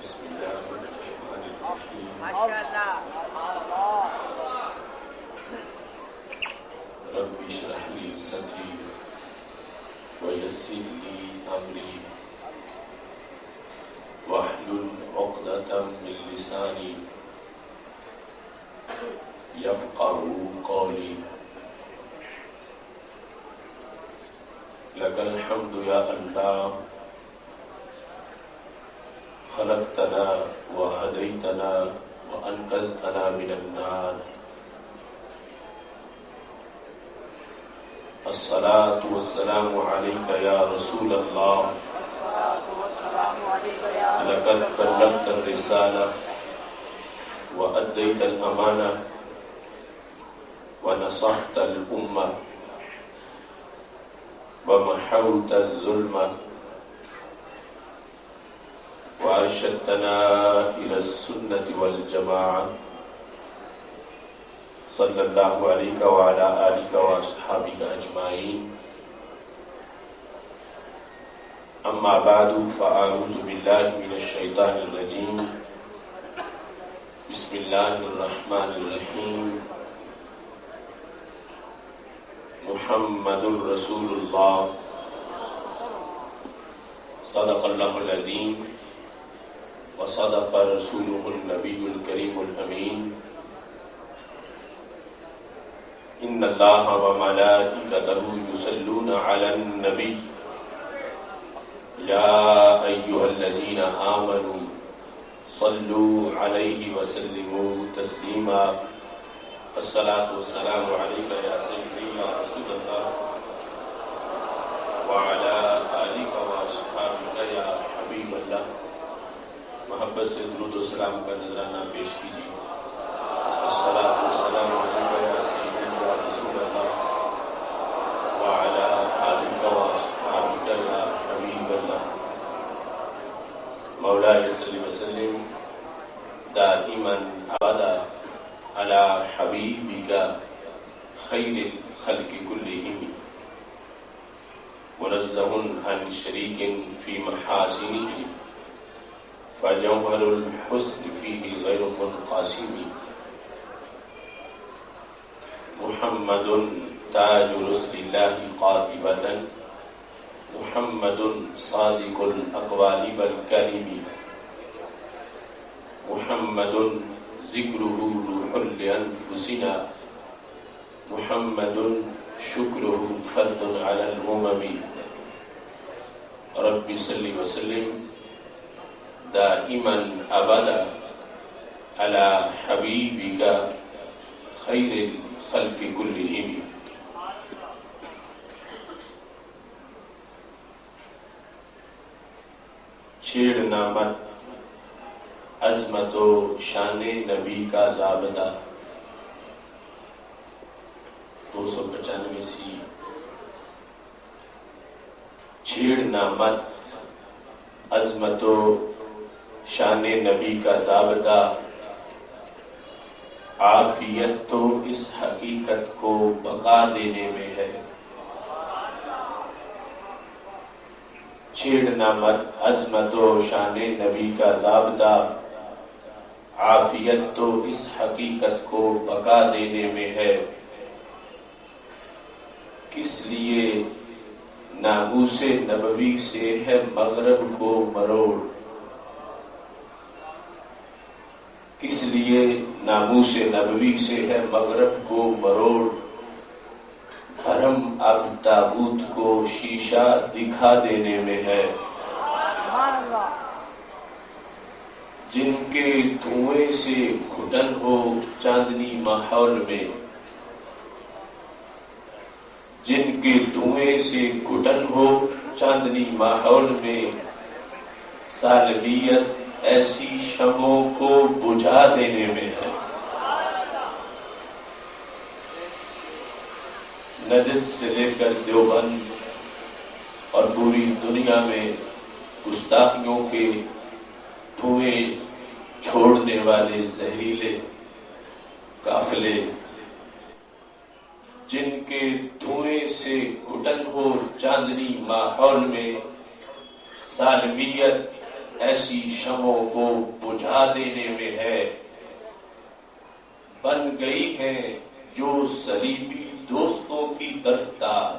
بسم الله الرحمن الرحيم ما شاء الله. رب اشرح لي صدري ويسر لي أمري واحلل عقدة من لساني يفقهوا قولي. لك الحمد يا الله خلقتنا وهديتنا وأنقذتنا من النار. الصلاة والسلام عليك يا رسول الله. لقد بلغت الرسالة وأديت الأمانة ونصحت الأمة ومحوت الظلم وأرشدتنا إلى السنة والجماعة. صلى الله عليك وعلى آلك وأصحابك أجمعين. أما بعد فأعوذ بالله من الشيطان الرجيم. بسم الله الرحمن الرحيم. محمد رسول الله صدق الله العظيم وصدق رسوله النبي الكريم الأمين. إن الله وملائكته يصلون على النبي يا أيها الذين آمنوا صلوا عليه وسلموا تسليما. الصلاة والسلام عليك يا سيدي يا رسول الله وعلى آلك وأصحابك يا حبيب الله. محبت سے درود و سلام کا نذرانہ پیش کیجیے. الصلاة والسلام عليك يا سيدي يا رسول الله وعلى آلك وأصحابك يا حبيب الله. مولاي صل وسلم دائما أبدا على حبيبك خير الخلق كلهم منزه عن شريك في محاسنه فجوهر الحسن فيه غير منقسم. محمد تاج رسل الله قاطبة محمد صادق الأقوال والكلم محمد ذكره روح لأنفسنا محمد شكره فرد على الأمم. رب صل وسلم دائما أبدا على حبيبك خير الخلق كلهم. چھیڑنا مت عظمت و شان نبی کا ضابطہ. 295 سی. چھیڑنا مت عظمت و شان نبی کا ضابطہ. عافیت تو اس حقیقت کو بقا دینے میں ہے. چھیڑنا مت عظمت و شان نبی کا ضابطہ. عافیت تو اس حقیقت کو بقا دینے میں ہے. کس لیے ناموس نبوی سے ہے مغرب کو مروڑ. کس لیے ناموس نبوی سے ہے مغرب کو مروڑ. بھرم اب تابوت کو شیشہ دکھا دینے میں ہے. جن کے دھوئیں سے گھٹن ہو چاندنی ماحول میں. جن کے دھوئیں سے گھٹن ہو چاندنی ماحول میں. سالمیت ایسی شمعوں کو بجھا دینے میں ہے. نجد سے لے کر دیوبند اور پوری دنیا میں گستاخیوں کے دھوئیں چھوڑنے والے زہریلے قافلے. جن کے دھوئیں سے گھٹن ہو چاندنی ماحول میں. سالمیت ایسی شمعوں کو بجھا دینے میں ہے۔ بن گئی ہیں جو صلیبی دوستوں کی طرفدار،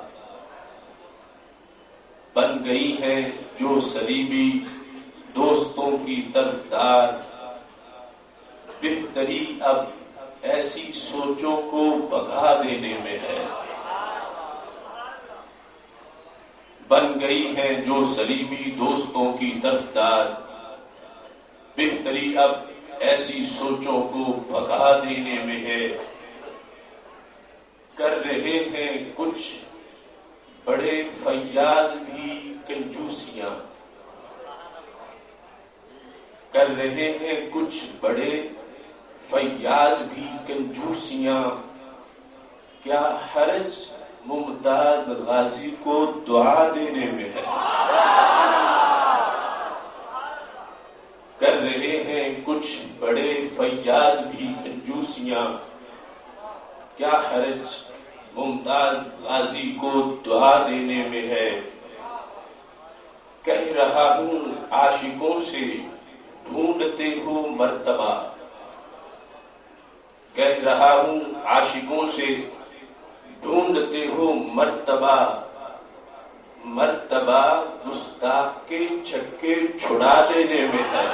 بن گئی ہیں جو صلیبی دوستوں کی طرفدار، بہتری اب ایسی سوچوں کو بھگا دینے میں ہے۔ بن گئی ہیں جو صلیبی دوستوں کی طرفدار، بہتری اب ایسی سوچوں کو بھگا دینے میں ہے۔ کر رہے ہیں کچھ بڑے فیاض بھی کنجوسیاں، کر رہے ہیں کچھ بڑے فیاض بھی کنجوسیاں، کیا حرج ممتاز غازی کو دعا دینے میں ہے۔ کر رہے ہیں کچھ بڑے فیاض بھی کنجوسیاں، کیا حرج ممتاز غازی کو دعا دینے میں ہے۔ کہہ رہا ہوں عاشقوں سے ڈھونڈتے ہو مرتبہ، کہہ رہا ہوں عاشقوں سے ڈھونڈتے ہو مرتبہ، مرتبہ گستاخ کے چھکے چھڑا دینے میں ہے۔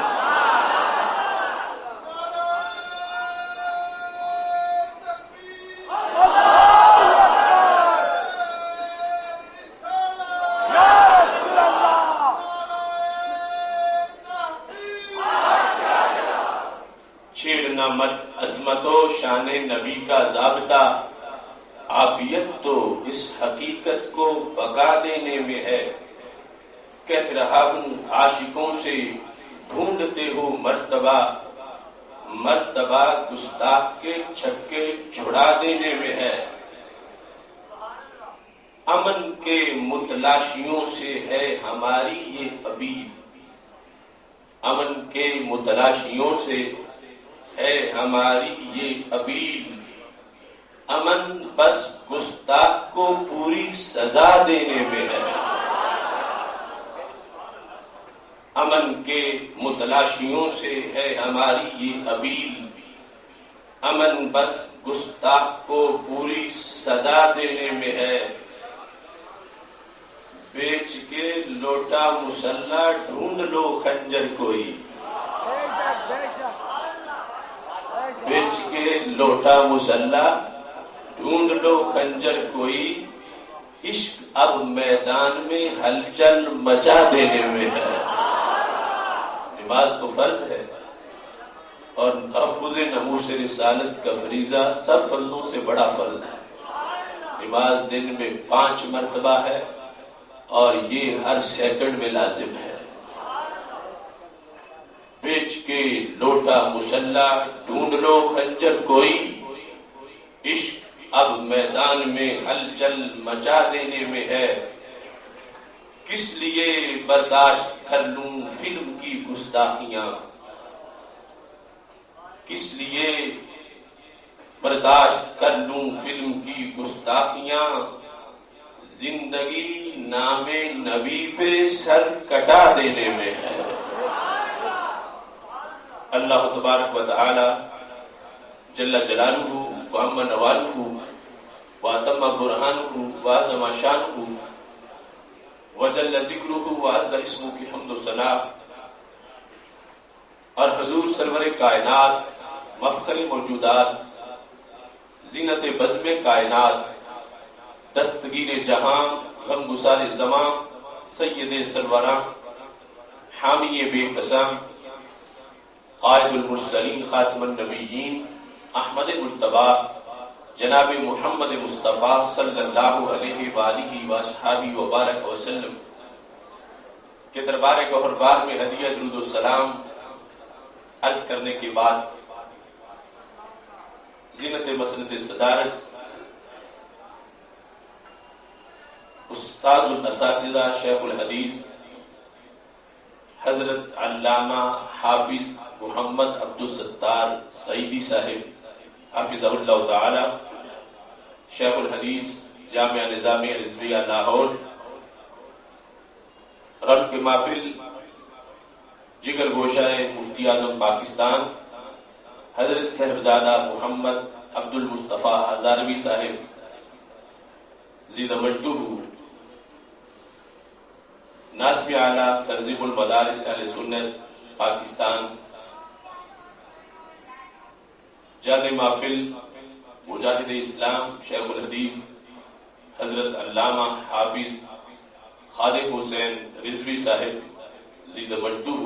چھیڑنا مت عظمت و شان نبی کا ضابطہ، عافیت تو اس حقیقت کو بقا دینے میں ہے۔ کہہ رہا ہوں عاشقوں سے ڈھونڈتے ہو مرتبہ، مرتبہ گستاخ کے چھکے چھڑا دینے میں ہے۔ امن کے متلاشیوں سے ہے ہماری یہ اپیل، امن کے متلاشیوں سے ہے ہماری یہ اپیل، امن بس گستاخ کو پوری سزا دینے میں ہے۔ امن کے متلاشیوں سے ہے ہماری یہ اپیل، امن بس گستاخ کو پوری سزا دینے میں ہے۔ بیچ کے لوٹا مسلح ڈھونڈ لو خنجر کوئی، بیچ کے لوٹا مسلح ڈھونڈ لو خنجر کوئی، عشق اب میدان میں ہلچل مچا دینے میں ہے۔ نماز تو فرض ہے اور تحفظ ناموس رسالت کا فریضہ سب فرضوں سے بڑا فرض ہے۔ نماز دن میں 5 مرتبہ ہے اور یہ ہر سیکنڈ میں لازم ہے۔ بیچ کے لوٹا مسلح ڈھونڈ لو خنجر کوئی، عشق اب میدان میں ہلچل مچا دینے میں ہے۔ کس لیے برداشت کر لوں فلم کی گستاخیاں، کس لیے برداشت کر لوں فلم کی گستاخیاں، زندگی نام نبی پہ سر کٹا دینے میں ہے۔ اللہ تبارک و تعالی جل جلالہ وعم نوالہ واتم برہانہ وعظم شانہ وجل ذکرہ وعز اسمہ کی حمد و ثنا، اور حضور سرور کائنات، مفخر موجودات، زینت بزم کائنات، دستگیر جہاں، غم گسار زماں، سید سروراں، حامی بے قسم، قائد المرسلین، خاتم النبیین، احمد مجتبی، جناب محمد مصطفیٰ صلی اللہ علیہ وآلہ وصحبہ وبارک وسلم کے دربار گوہربار میں ہدیہ درود و سلام عرض کرنے کے بعد زینت مسند صدارت استاذ الاساتذہ شیخ الحدیث حضرت علامہ حافظ محمد عبدالستار سعیدی صاحب حافظہ اللہ تعالی، شیخ الحدیث جامعہ نظامیہ رضویہ لاہور، رب کے محفل جگر گوشہ مفتی اعظم پاکستان حضرت صاحبزادہ محمد عبد المصطفیٰ ہزاروی صاحب زید مجدہ، ناظم اعلیٰ تنظیم المدارس اہل سنت پاکستان، جان محفل مجاہد اسلام شیخ الحدیث حضرت علامہ حافظ خالد حسین رضوی صاحب زید مجدہ،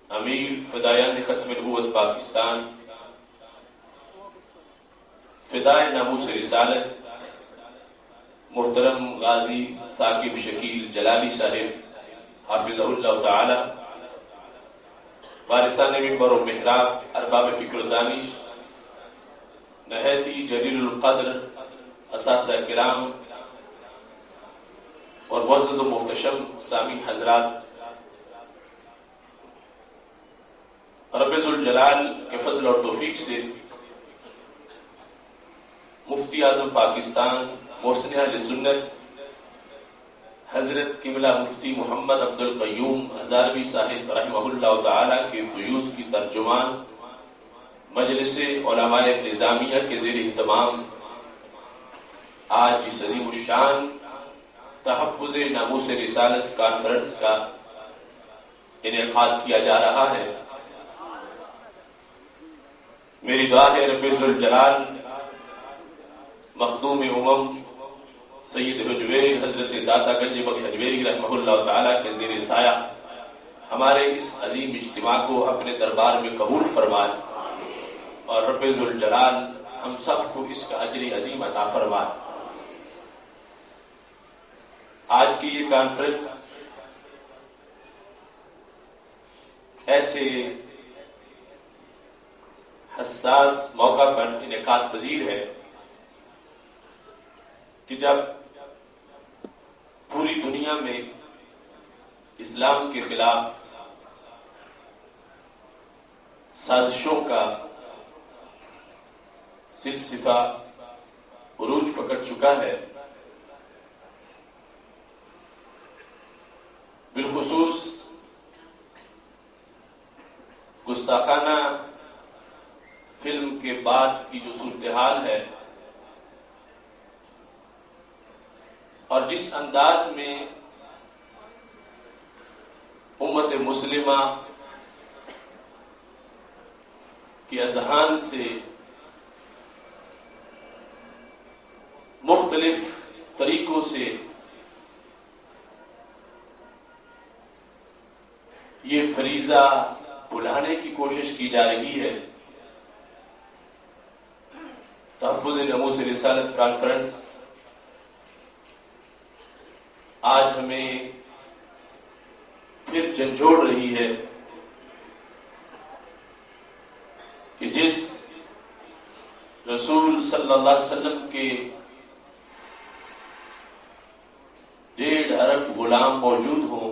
امیر فدایان ختم نبوت پاکستان، فدائے ناموس رسالت محترم غازی ثاقب شکیل جلالی صاحب حافظہ اللہ تعالی، وارثان منبر و محراب ارباب فکر و دانش، نہایتی جلیل القدر اساتذہ کرام اور معزز و محتشم سامعین حضرات، رب ذوالجلال کے فضل اور توفیق سے مفتی اعظم پاکستان محسن اہل سنت حضرت قبلہ مفتی محمد عبد القیوم ہزاروی صاحب رحمہ اللہ تعالی کے فیوز کی ترجمان مجلس علماء نظامیہ کے زیر اہتمام آج اس عظیم الشان تحفظ ناموس رسالت کانفرنس کا انعقاد کیا جا رہا ہے۔ میری دعا ہے رب ذوالجلال مخدوم امم سید حجویر حضرت داتا گنج بخش حجویری رحمہ اللہ تعالیٰ کے زیر سایہ ہمارے اس عظیم اجتماع کو اپنے دربار میں قبول فرمائے اور رب ذوالجلال ہم سب کو اس کا اجر عظیم عطا فرمائے۔ آج کی یہ کانفرنس ایسے حساس موقع پر انعقاد پذیر ہے کہ جب پوری دنیا میں اسلام کے خلاف سازشوں کا سلسلہ عروج پکڑ چکا ہے، بالخصوص گستاخانہ فلم کے بعد کی جو صورتحال ہے اور جس انداز میں امت مسلمہ کے اذہان سے مختلف طریقوں سے یہ فریضہ بھلانے کی کوشش کی جا رہی ہے۔ تحفظ ناموس رسالت کانفرنس آج ہمیں پھر جھنجھوڑ رہی ہے کہ جس رسول صلی اللہ علیہ وسلم کے 1.5 ارب غلام موجود ہوں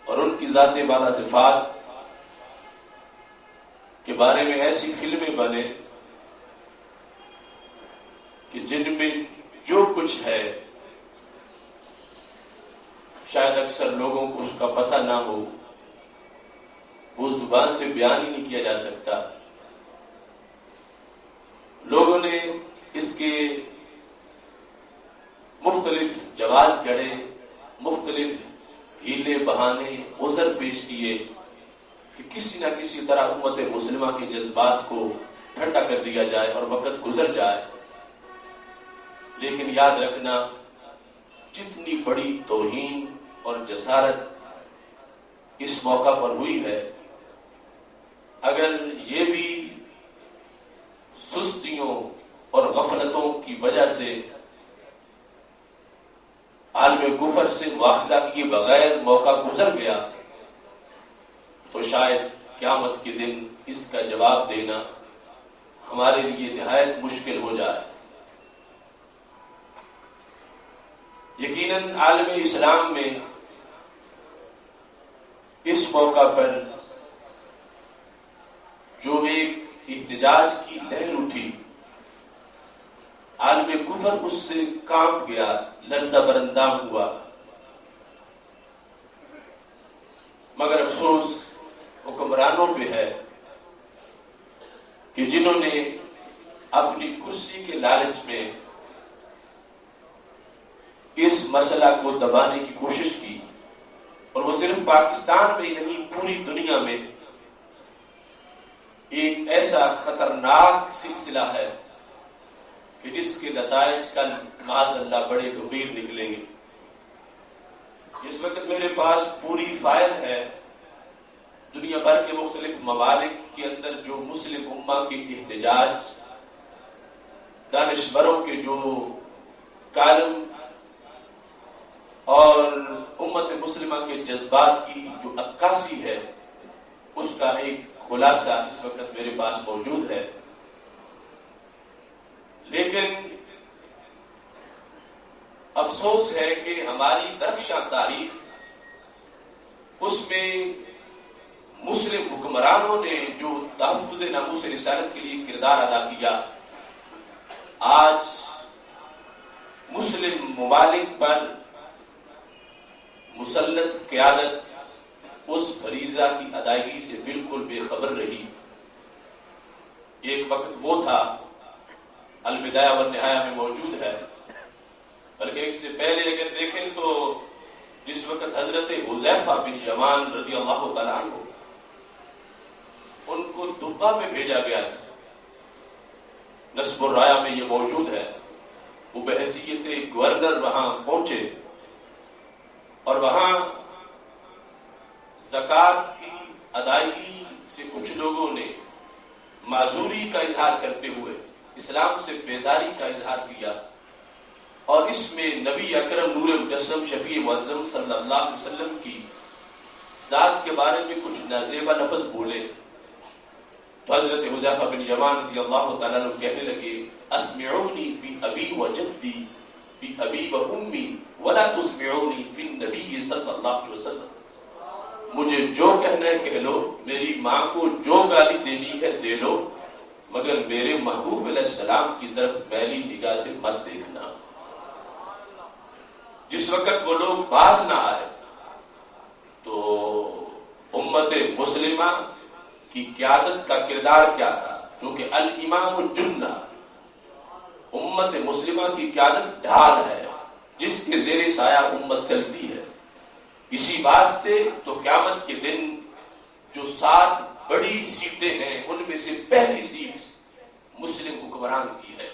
اور ان کی ذات بالا صفات کے بارے میں ایسی فلمیں بنے کہ جن میں جو کچھ ہے شاید اکثر لوگوں کو اس کا پتہ نہ ہو، وہ زبان سے بیان ہی نہیں کیا جا سکتا۔ لوگوں نے اس کے مختلف جواز گڑھے، مختلف ہیلے بہانے عذر پیش کیے کہ کسی نہ کسی طرح امت مسلمہ کے جذبات کو ٹھنڈا کر دیا جائے اور وقت گزر جائے، لیکن یاد رکھنا جتنی بڑی توہین اور جسارت اس موقع پر ہوئی ہے، اگر یہ بھی سستیوں اور غفلتوں کی وجہ سے عالم کفر سے مواخذہ کیے بغیر موقع گزر گیا تو شاید قیامت کے دن اس کا جواب دینا ہمارے لیے نہایت مشکل ہو جائے۔ یقیناً عالم اسلام میں اس موقع پر جو ایک احتجاج کی لہر اٹھی، عالم کفر اس سے کانپ گیا، لرزہ برندام ہوا۔ مگر افسوس حکمرانوں پہ ہے کہ جنہوں نے اپنی کرسی کے لالچ میں اس مسئلہ کو دبانے کی کوشش کی، اور وہ صرف پاکستان میں ہی نہیں پوری دنیا میں ایک ایسا خطرناک سلسلہ ہے کہ جس کے نتائج کل معاذ اللہ بڑے گھبیر نکلیں گے۔ اس وقت میرے پاس پوری فائل ہے دنیا بھر کے مختلف ممالک کے اندر جو مسلم امہ کے احتجاج، دانشوروں کے جو کالم اور امت مسلمہ کے جذبات کی جو عکاسی ہے، اس کا ایک خلاصہ اس وقت میرے پاس موجود ہے۔ لیکن افسوس ہے کہ ہماری درخشاں تاریخ، اس میں مسلم حکمرانوں نے جو تحفظ ناموس رسالت کے لیے کردار ادا کیا، آج مسلم ممالک پر مسلط قیادت اس فریضہ کی ادائیگی سے بالکل بے خبر رہی۔ ایک وقت وہ تھا، البدایہ والنہایہ میں موجود ہے، بلکہ اس سے پہلے اگر دیکھیں تو جس وقت حضرت حذیفہ بن یمان رضی اللہ تعالیٰ عنہ ان کو دبا میں بھیجا گیا تھا، نصب الرایہ میں یہ موجود ہے، وہ بحیثیت گورنر وہاں پہنچے اور وہاں زکوٰۃ کی ادائیگی سے کچھ لوگوں نے معذوری کا اظہار کرتے ہوئے اسلام سے بیزاری کا اظہار کیا، اور اس میں نبی اکرم نور مجسم شفیع معظم صلی اللہ علیہ وسلم کی ذات کے بارے میں کچھ نازیبا لفظ بولے، تو حضرت حذیفہ بن یمان رضی اللہ تعالیٰ عنہ کہنے لگے، اسمعونی فی ابی و جدی فی ابی و امی ولا تسمعونی فی النبی صلی اللہ علیہ وسلم، مجھے جو کہنا ہے کہہ لو، میری ماں کو جو گالی دینی ہے دے لو، مگر میرے محبوب علیہ السلام کی طرف میلی نگاہ سے مت دیکھنا۔ جس وقت وہ لوگ باز نہ آئے تو امت مسلمہ کی قیادت کا کردار کیا تھا؟ چونکہ الامام الجنہ، امت مسلمہ کی قیادت ڈھال ہے جس کے زیر سایہ امت چلتی ہے۔ اسی واسطے تو قیامت کے دن جو 7 بڑی سیٹیں ہیں ان میں سے پہلی سیٹ مسلم حکمران کی ہے۔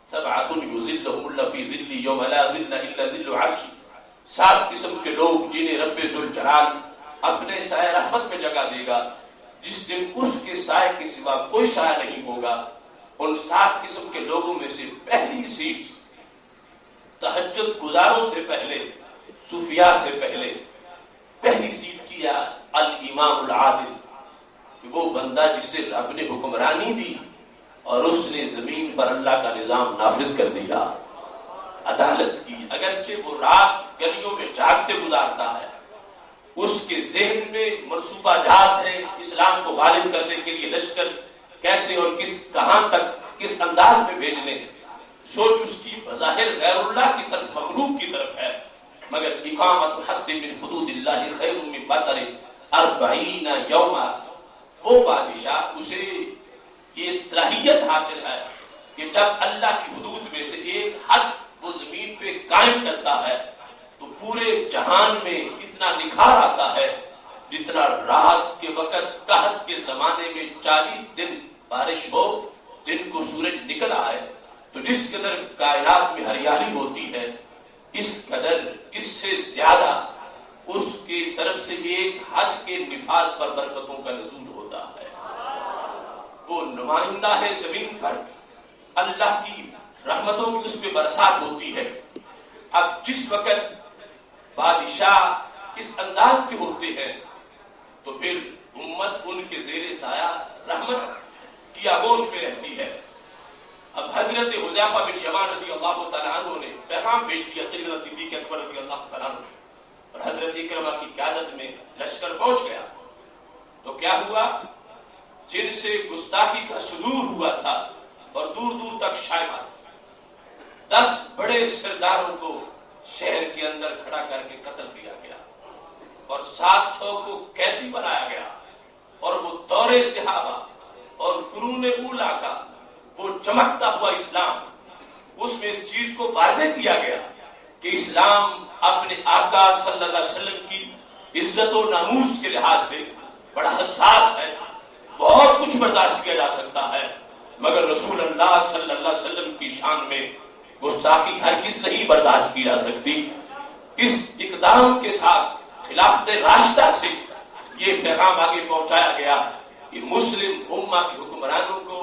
سبعۃ یظلھم اللہ فی ظلہ یوم لا ظل الا ظل عرشہ، 7 قسم کے لوگ جنہیں رب ذوالجلال اپنے سایہ رحمت میں جگہ دے گا، جس دن اس کے سائے کے سوا کوئی سایہ نہیں ہوگا۔ ان 7 قسم کے لوگوں میں سے پہلی سیٹ تہجد گزاروں سے پہلے، صوفیاء سے پہلے پہلی سیٹ کیا الامام العادل، کہ وہ بندہ جسے رب نے حکمرانی دی اور اس نے زمین پر اللہ کا نظام نافذ کر دیا، عدالت کی، اگرچہ وہ رات گلیوں میں جاگتے گزارتا ہے، اس کے ذہن میں منصوبہ جات ہے اسلام کو غالب کرنے کے لیے لشکر کیسے اور کہاں تک کس انداز میں بھیجنے، سوچ اس کی بظاہر غیر اللہ کی طرف، مخلوق کی طرف ہے، مگر اقامت حد من حدود اللہ خیر من بطر 40 یوما، وہ بادشاہ اسے یہ صلاحیت حاصل ہے کہ جب اللہ کی حدود میں سے ایک حد وہ زمین پہ قائم کرتا ہے تو پورے جہان میں اتنا نکھار آتا ہے جتنا رات کے وقت قحط کے زمانے میں 40 دن بارش ہو، دن کو سورج نکل آئے، تو جس قدر کائنات میں ہریالی ہوتی ہے اس قدر، اس سے زیادہ اس کی طرف سے ایک حد کے نفاذ پر برکتوں کا نزول ہوتا ہے۔ وہ نمائندہ ہے زمین پر، اللہ کی رحمتوں کی اس پہ برسات ہوتی ہے۔ اب جس وقت بادشاہ اس انداز کے ہوتے ہیں تو پھر امت ان کے زیر سایہ رحمت کی آغوش میں رہتی ہے۔ اب حضرت حذیفہ بن یمان رضی اللہ تعالیٰ عنہ نے پیغام بھیج دیا سیدنا صدیق اکبر رضی اللہ تعالیٰ عنہ، اور حضرت اکرمہ کی قیادت میں لشکر پہنچ گیا۔ تو کیا ہوا؟ جن سے گستاخی کا صدور ہوا تھا اور دور دور تک شائع تھا، 10 بڑے سرداروں کو شہر کے اندر کھڑا کر کے قتل کیا گیا، اور 700 کو قیدی بنایا گیا، اور وہ دور صحابہ اور قرون اولا کا وہ چمکتا ہوا اسلام، اس میں اس چیز کو واضح کیا گیا کہ اسلام اپنے آقا صلی اللہ علیہ وسلم کی عزت و ناموس کے لحاظ سے بڑا حساس ہے، بہت کچھ برداشت کیا جا سکتا ہے، مگر رسول اللہ صلی اللہ علیہ وسلم کی شان میں گستاخی ہرگز نہیں برداشت کی جا سکتی۔ اس اقدام کے ساتھ خلافت راشدہ سے یہ پیغام آگے پہنچایا گیا کہ مسلم امہ کے حکمرانوں کو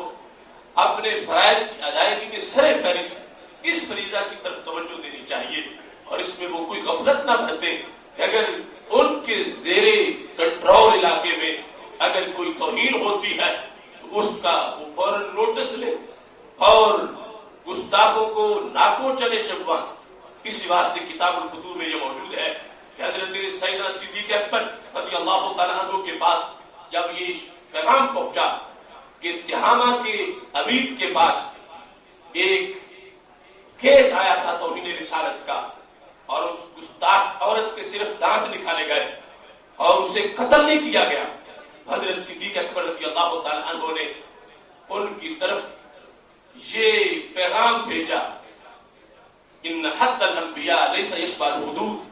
اپنے فرائض کی ادائیگی میں سر فہرست اس فریضہ کی طرف توجہ دینی چاہیے، اور اس میں وہ کوئی غفلت نہ برتے کہ اگر ان کے زیر کنٹرول علاقے میں اگر کوئی توہین ہوتی ہے تو اس کا وہ فوراً نوٹس لے اور گستاخوں کو ناکوں چلے چبوان۔ اسی واسطے کتاب الفتور میں یہ موجود ہے کہ حضرت سیدنا صدیق اکبر رضی اللہ تعالیٰ عنہ کے پاس جب یہ پیغام پہنچا کہ تہامہ کے امیر کے پاس ایک کیس آیا تھا توہین رسالت کا، اور اس گستاخ عورت کے صرف دانت نکالے گئے اور اسے قتل نہیں کیا گیا، حضرت صدیق اکبر رضی اللہ تعالیٰ عنہ نے ان کی طرف یہ پیغام بھیجا، ان حد الانبیاء لیس یشبہ الحدود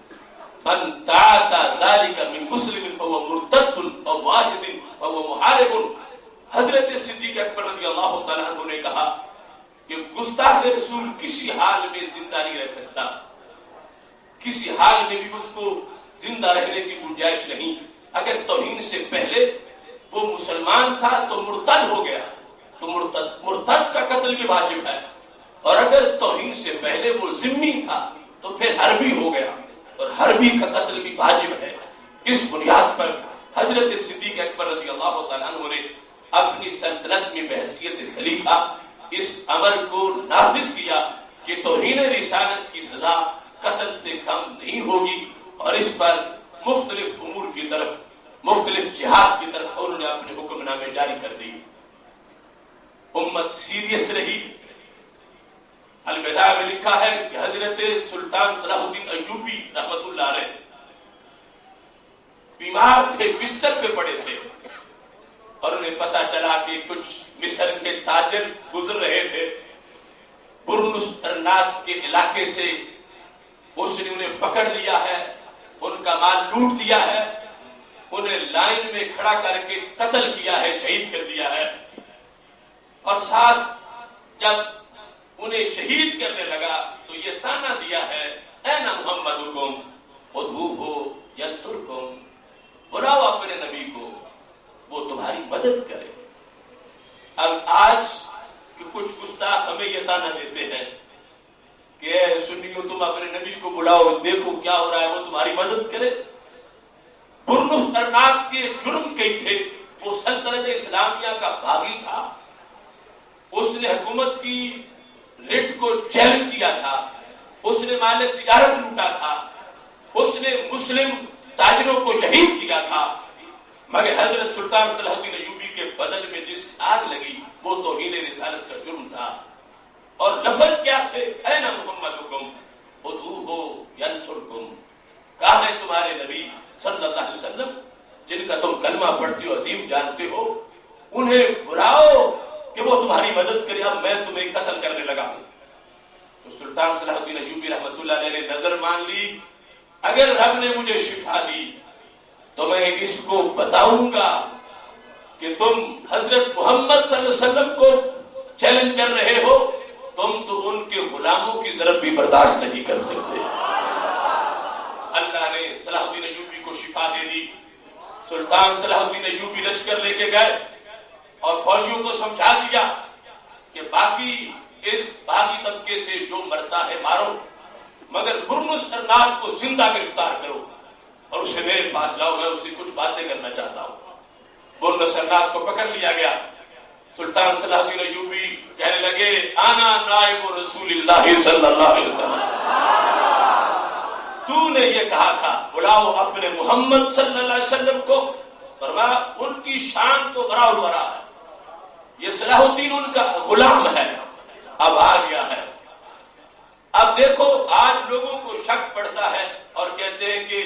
من تعاتی ذلك من مسلم فهو مرتد او واحد فهو محارب۔ حضرت صدیق اکبر رضی اللہ تعالیٰ عنہ نے کہا کہ گستاخ رسول کسی حال میں زندہ نہیں رہ سکتا، کسی حال میں بھی اس کو زندہ رہنے کی گنجائش نہیں۔ اگر توہین سے پہلے وہ مسلمان تھا تو مرتد ہو گیا تو مرتد کا قتل بھی واجب ہے، اور اگر توہین سے پہلے وہ ذمی تھا تو پھر حربی ہو گیا اور حربی کا قتل بھی واجب ہے۔ اس بنیاد پر حضرت صدیق اکبر رضی اللہ تعالیٰ عنہ نے اپنی سلطنت میں بحیثیت خلیفہ اس امر کو نافذ کیا کہ توہین رسالت کی سزا قتل سے کم نہیں ہوگی، اور اس پر مختلف امور کی طرف، مختلف جہاد کی طرف انہوں نے اپنے حکم نامے جاری کر دی۔ امت سیریس رہی۔ الوداع میں لکھا ہے کہ حضرت سلطان صلاح الدین ایوبی رحمت اللہ علیہ بیمار تھے، بستر پہ پڑے تھے، اور انہیں پتا چلا کہ کچھ مصر کے تاجر گزر رہے تھے برنس ارنات کے علاقے سے، اس نے انہیں پکڑ لیا ہے، ان کا مال لوٹ لیا ہے، انہیں لائن میں کھڑا کر کے قتل کیا ہے، شہید کر دیا ہے، اور ساتھ جب انہیں شہید کرنے لگا تو یہ تانا دیا ہے، اے محمدکم ادعوہ ینصرکم، بلاؤ اپنے نبی کو، وہ تمہاری مدد کرے۔ اب آج کہ کچھ گستاخ ہمیں یہ تانا دیتے ہیں کہ اے سنیو تم اپنے نبی کو بلاؤ، دیکھو کیا ہو رہا ہے، وہ تمہاری مدد کرے۔ برنس ارناک کے جرم کئی تھے، وہ سلطنت اسلامیہ کا باغی تھا، اس نے حکومت کی رٹ کو چیلنج کیا تھا، اس نے مال تجارت لوٹا تھا، اس نے مسلم تاجروں کو شہید کیا تھا، مگر حضرت سلطان صلاح الدین ایوبی کے بدن میں جس آگ لگی وہ توہین رسالت کا جرم تھا، اور لفظ کیا تھے، اے محمدکم ادعوہ ینصرکم، کہاں ہے تمہارے نبی صلی اللہ علیہ وسلم جن کا تم کلمہ پڑھتے ہو، عظیم جانتے ہو، انہیں بلاؤ کہ وہ تمہاری مدد کرے، اب میں تمہیں قتل کرنے لگا ہوں۔ تو سلطان صلاح الدین ایوبی رحمت اللہ علیہ نے نظر مان لی، اگر رب نے مجھے شفا دی تو میں اس کو بتاؤں گا کہ تم حضرت محمد صلی اللہ علیہ وسلم کو چیلنج کر رہے ہو، تم تو ان کے غلاموں کی ضرب بھی برداشت نہیں کر سکتے۔ اللہ نے صلاح الدین ایوبی کو شفا دے دی۔ سلطان صلاح الدین ایوبی لشکر لے کے گئے اور فوجیوں کو سمجھا دیا کہ باقی اس باغی طبقے سے جو مرتا ہے مارو، مگر برنس ارنات کو زندہ گرفتار کرو اور اسے میرے پاس لاؤ، میں اس سے کچھ باتیں کرنا چاہتا ہوں۔ برنس ارنات کو پکڑ لیا گیا۔ سلطان صلاح الدین ایوبی کہنے لگے، آنا نائب رسول اللہ صلی اللہ علیہ وسلم، تو نے یہ کہا تھا بلاؤ اپنے محمد صلی اللہ علیہ وسلم کو، فرمایا ان کی شان تو برا البرا ہے، یہ صلاح الدین ان کا غلام ہے، اب آ گیا ہے۔ اب دیکھو آج لوگوں کو شک پڑتا ہے اور کہتے ہیں کہ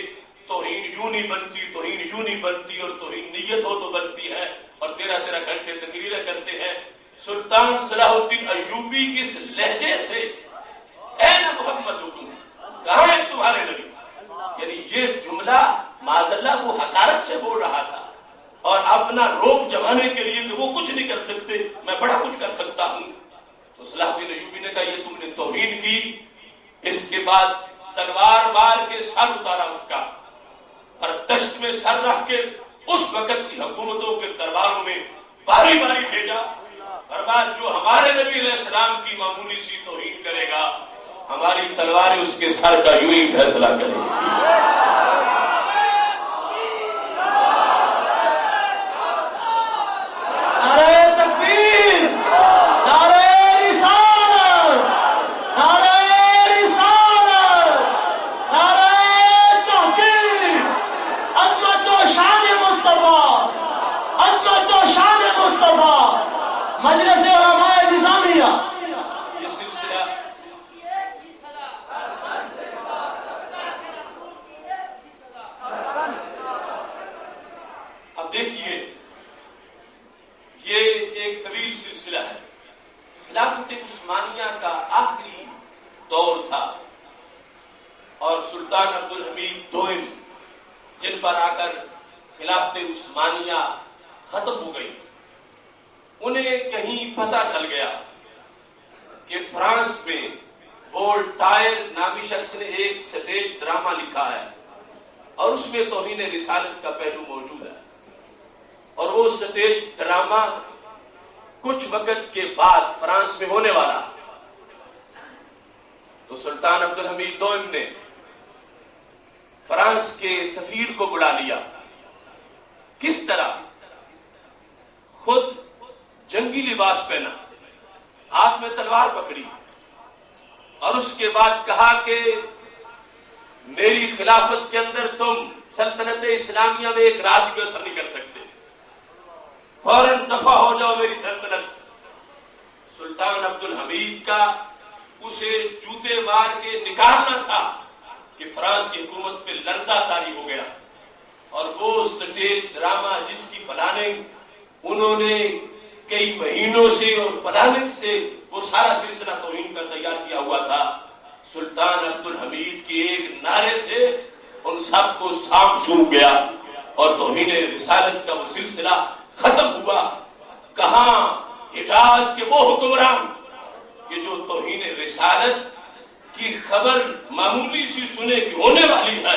توہین یوں نہیں بنتی، توہین یوں نہیں بنتی، اور توہین نیت ہو تو بنتی ہے، اور 13 گھنٹے تقریریں کرتے ہیں۔ سلطان صلاح الدین ایوبی اس لہجے سے اے محمد حکم، کہاں ہے تمہارے نبی؟ یعنی یہ جملہ معاذاللہ وہ حقارت سے بول رہا تھا، اور اپنا روب جمانے کے لیے کہ وہ کچھ نہیں کر سکتے، میں بڑا کچھ کر سکتا ہوں۔ تو صلاح الدین ایوبی نے کہا یہ تم نے توہین کی۔ اس کے بعد تلوار مار کے سر اتارا اس کا، اور دشت میں سر رکھ کے اس وقت کی حکومتوں کے درباروں میں باری باری بھیجا، فرمایا جو ہمارے نبی علیہ السلام کی معمولی سی توہین کرے گا، ہماری تلواریں اس کے سر کا یوں ہی فیصلہ کریں گی۔ نعرہ تکبیر، نعرہ رسالت، نعرہ رسالت، نعرہ تحقیق، عظمت و شان مصطفیٰ، عظمت و شان مصطفیٰ، مجلس علماء نظامیہ۔ یہ سلسلہ اب دیکھیے، یہ ایک طویل سلسلہ ہے۔ خلافت عثمانیہ کا آخری دور تھا، اور سلطان عبدالحمید دوئم جن پر آ کر خلافت عثمانیہ ختم ہو گئی، انہیں کہیں پتہ چل گیا کہ فرانس میں وولٹائر نامی شخص نے ایک سٹیج ڈرامہ لکھا ہے، اور اس میں توہین رسالت کا پہلو موجود ہے، اور وہ سٹیج ڈرامہ کچھ وقت کے بعد فرانس میں ہونے والا۔ تو سلطان عبدالحمید دوئم نے فرانس کے سفیر کو بلا لیا۔ کس طرح؟ خود جنگی لباس پہنا، ہاتھ میں تلوار پکڑی، اور اس کے بعد کہا کہ میری خلافت کے اندر تم سلطنت اسلامیہ میں ایک رات بھی اثر نہیں کر سکتے، فوراً دفع ہو جاؤ میری سلطنت۔ سلطان عبدالحمید کا اسے جوتے مار کے نکالنا تھا کہ فرانس کی حکومت پہ لرزہ طاری ہو گیا، اور وہ سٹیج ڈرامہ جس کی پلاننگ انہوں نے کئی مہینوں سے اور پلاننگ سے وہ سارا سلسلہ توہین کا تیار کیا ہوا تھا، سلطان عبدالحمید کے ایک نعرے سے ان سب کو سانپ سونپ گیا، اور توہین رسالت کا وہ سلسلہ ختم ہوا۔ کہاں؟ حجاز کے وہ حکمران کہ جو توہین رسالت کی خبر معمولی سی سنے کہ ہونے والی ہے،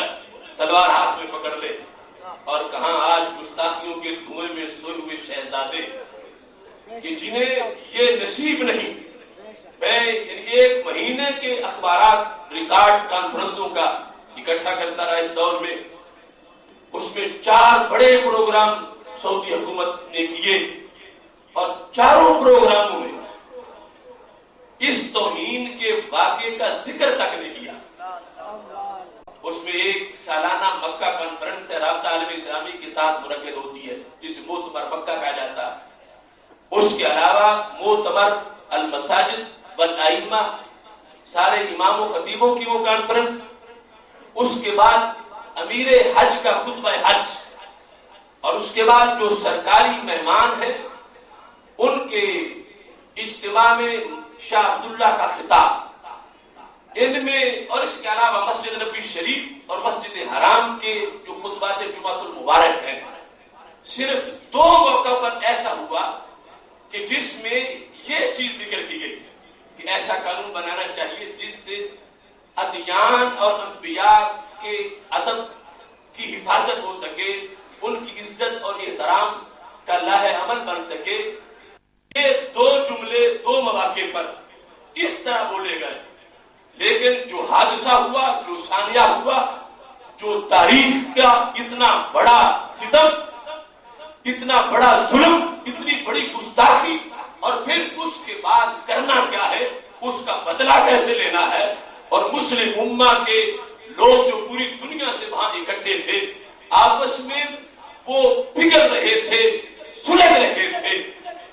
تلوار ہاتھ میں پکڑ لے، اور کہاں آج گستاخیوں کے دھوئیں میں سوئے ہوئے شہزادے کہ جنہیں یہ نصیب نہیں۔ میں ایک مہینے کے اخبارات ریکارڈ کانفرنسوں کا اکٹھا کرتا رہا اس دور میں، اس میں 4 بڑے پروگرام سعودی حکومت نے کیے، اور چاروں پروگراموں میں اس توہین کے واقعے کا ذکر تک نہیں کیا۔ اس میں ایک سالانہ مکہ کانفرنس ہے، رابطہ عالم اسلامی کے تحت منعقد ہوتی ہے، جسے معتمر مکہ کہا جاتا ہے۔ اس کے علاوہ معتمر المساجد والائمہ، سارے امام و خطیبوں کی وہ کانفرنس، اس کے بعد امیر حج کا خطبہ حج، اور اس کے بعد جو سرکاری مہمان ہیں ان کے اجتماع میں شاہ عبداللہ کا خطاب، ان میں، اور اس کے علاوہ مسجد نبی شریف اور مسجد حرام کے جو خطبات جمعۃ المبارک ہیں، صرف 2 موقع پر ایسا ہوا کہ جس میں یہ چیز ذکر کی گئی کہ ایسا قانون بنانا چاہیے جس سے ادیان اور انبیاء کے ادب کی حفاظت ہو سکے، ان کی عزت اور احترام کا لاہ عمل بن سکے۔ یہ 2 جملے 2 مواقع پر اس طرح بولے گئے، لیکن جو حادثہ ہوا، جو ثانیہ ہوا، جو تاریخ کا اتنا بڑا ستم، اتنا بڑا ظلم، اتنی بڑی گستاخی، اور پھر اس کے بعد کرنا کیا ہے، اس کا بدلہ کیسے لینا ہے، اور مسلم امہ کے لوگ جو پوری دنیا سے وہاں اکٹھے تھے، آپس میں وہ پگھل رہے تھے، سلجھ رہے تھے